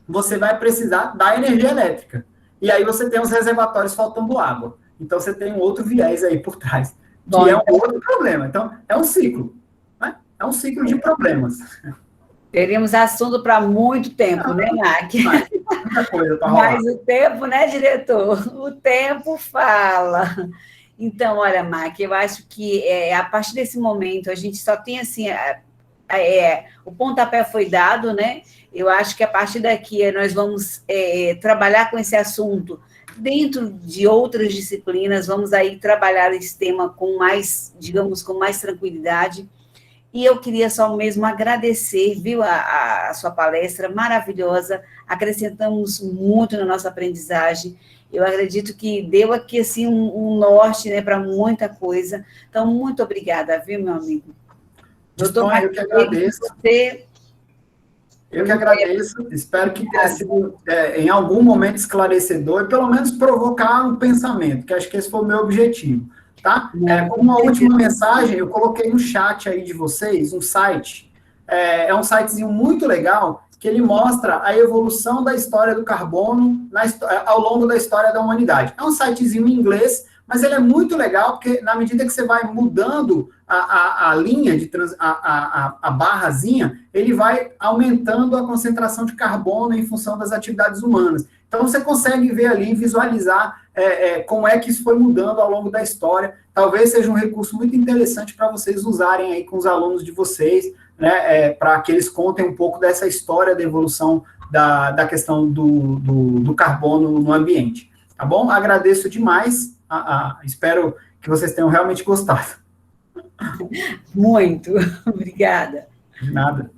você vai precisar da energia elétrica. E aí você tem os reservatórios faltando água. Então você tem um outro viés aí por trás, que é um outro problema. Então, é um ciclo. Né? É um ciclo de problemas. Teríamos assunto para muito tempo, né, Mac? Muita coisa para rolar. Mas o tempo, né, diretor? O tempo fala. Então, olha, Mac, eu acho que a partir desse momento a gente só tem assim, o pontapé foi dado, né? Eu acho que a partir daqui nós vamos trabalhar com esse assunto dentro de outras disciplinas, vamos aí trabalhar esse tema com mais, digamos, com mais tranquilidade. E eu queria só mesmo agradecer, viu, a sua palestra maravilhosa, acrescentamos muito na nossa aprendizagem. Eu acredito que deu aqui, assim, um norte, né, para muita coisa. Então, muito obrigada, viu, meu amigo? Doutor, eu que agradeço. Eu que agradeço. Espero que tenha sido, em algum momento, esclarecedor e, pelo menos, provocar um pensamento, que acho que esse foi o meu objetivo. Tá? Como uma última mensagem, eu coloquei no chat aí de vocês um site. É um sitezinho muito legal, que ele mostra a evolução da história do carbono ao longo da história da humanidade. É um sitezinho em inglês, mas ele é muito legal, porque na medida que você vai mudando a linha, a barrazinha, ele vai aumentando a concentração de carbono em função das atividades humanas. Então, você consegue ver ali, visualizar como é que isso foi mudando ao longo da história. Talvez seja um recurso muito interessante para vocês usarem aí com os alunos de vocês, né, para que eles contem um pouco dessa história da evolução da questão do carbono no ambiente. Tá bom? Agradeço demais. Espero que vocês tenham realmente gostado. Muito. Obrigada. De nada.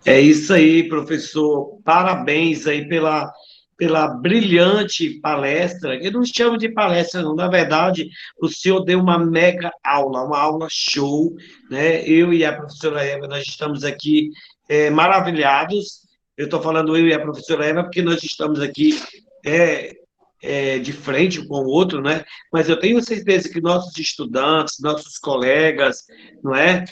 É isso aí, professor. Parabéns aí pela brilhante palestra. Eu não chamo de palestra, não. Na verdade, o senhor deu uma mega aula, uma aula show, né? Eu e a professora Eva, nós estamos aqui maravilhados. Eu estou falando eu e a professora Eva, porque nós estamos aqui de frente um com o outro, né? Mas eu tenho certeza que nossos estudantes, nossos colegas, não é?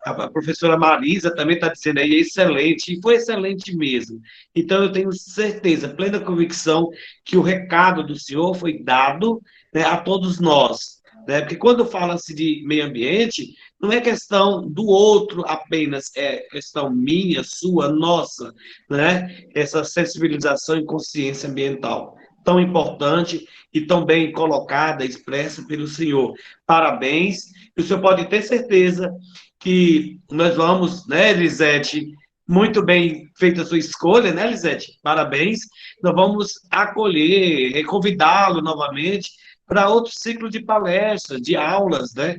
A professora Marisa também está dizendo aí, excelente, e foi excelente mesmo. Então, eu tenho certeza, plena convicção, que o recado do senhor foi dado, né, a todos nós. Né? Porque quando fala-se de meio ambiente, não é questão do outro apenas, é questão minha, sua, nossa, né? Essa sensibilização e consciência ambiental tão importante e tão bem colocada, expressa pelo senhor. Parabéns, e o senhor pode ter certeza que nós vamos, né, Elisete, muito bem feita a sua escolha, né, Elisete? Parabéns. Nós vamos acolher, convidá-lo novamente para outro ciclo de palestras, de aulas, né,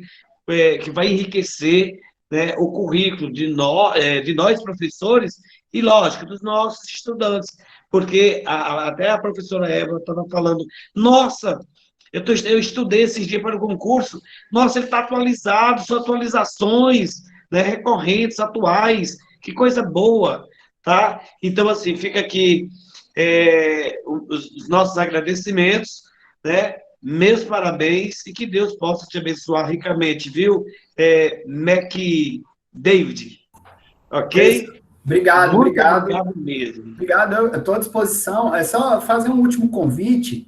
que vai enriquecer, né, o currículo de nós, professores, e, lógico, dos nossos estudantes, porque até a professora Eva estava falando, nossa, eu estudei esses dias para o concurso, nossa, ele está atualizado, são atualizações, né, recorrentes, atuais, que coisa boa, tá? Então, assim, fica aqui os nossos agradecimentos, né, meus parabéns, e que Deus possa te abençoar ricamente, viu, Mac David, ok? Obrigado, Muito obrigado. Obrigado mesmo. Obrigado, eu estou à disposição. É só fazer um último convite.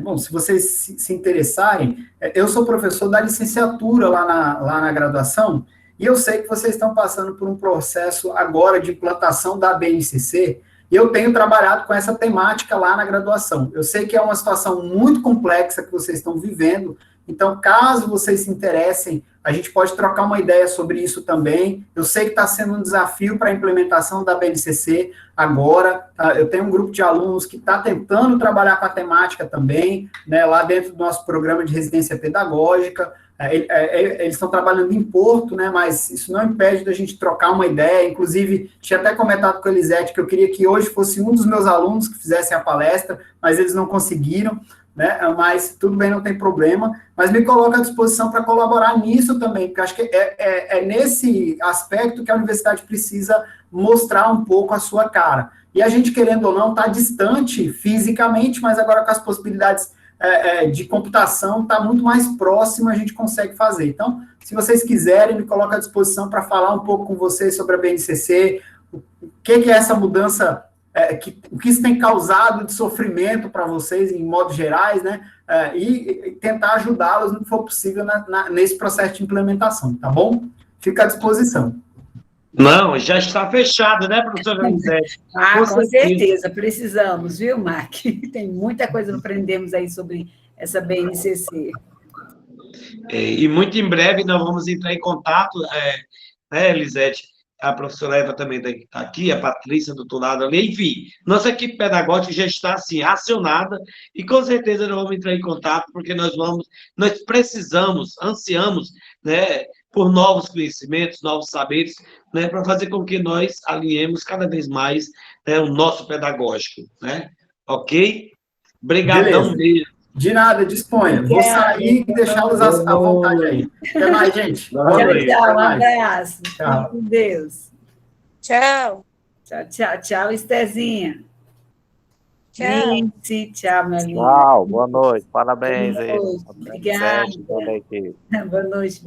Bom, se vocês se interessarem, eu sou professor da licenciatura lá na graduação, e eu sei que vocês estão passando por um processo agora de implantação da BNCC, e eu tenho trabalhado com essa temática lá na graduação. Eu sei que é uma situação muito complexa que vocês estão vivendo, então, caso vocês se interessem, a gente pode trocar uma ideia sobre isso também. Eu sei que está sendo um desafio para a implementação da BNCC agora. Tá? Eu tenho um grupo de alunos que está tentando trabalhar com a temática também, né, lá dentro do nosso programa de residência pedagógica. Eles estão trabalhando em Porto, né, mas isso não impede da gente trocar uma ideia. Inclusive, tinha até comentado com a Elisete que eu queria que hoje fosse um dos meus alunos que fizessem a palestra, mas eles não conseguiram. Né? Mas tudo bem, não tem problema, mas me coloco à disposição para colaborar nisso também, porque acho que é nesse aspecto que a universidade precisa mostrar um pouco a sua cara. E a gente, querendo ou não, está distante fisicamente, mas agora com as possibilidades de computação, está muito mais próximo, a gente consegue fazer. Então, se vocês quiserem, me coloco à disposição para falar um pouco com vocês sobre a BNCC, o que é essa mudança, o que isso tem causado de sofrimento para vocês, em modos gerais, né? E tentar ajudá-los no que for possível nesse processo de implementação, tá bom? Fica à disposição. Não, já está fechado, né, professora Elisete? Com certeza, precisamos, viu, Mark? Tem muita coisa que aprendemos aí sobre essa BNCC. E muito em breve nós vamos entrar em contato, né, Elisete? A professora Eva também está aqui, a Patrícia do outro lado ali, enfim, nossa equipe pedagógica já está, assim, acionada, e com certeza nós vamos entrar em contato, porque nós precisamos, ansiamos, né, por novos conhecimentos, novos saberes, né, para fazer com que nós alinhemos cada vez mais, né, o nosso pedagógico, né? Ok? Obrigadão mesmo. De nada, disponha. Vou sair e deixá-los à vontade aí. Até mais, gente. Tchau, um abraço. Tchau. Com Deus. Tchau. Tchau, Estezinha. Tchau. Lince, tchau, minha linda. Tchau, boa noite. Parabéns Boa aí. noite. Obrigada. Boa noite. Boa noite.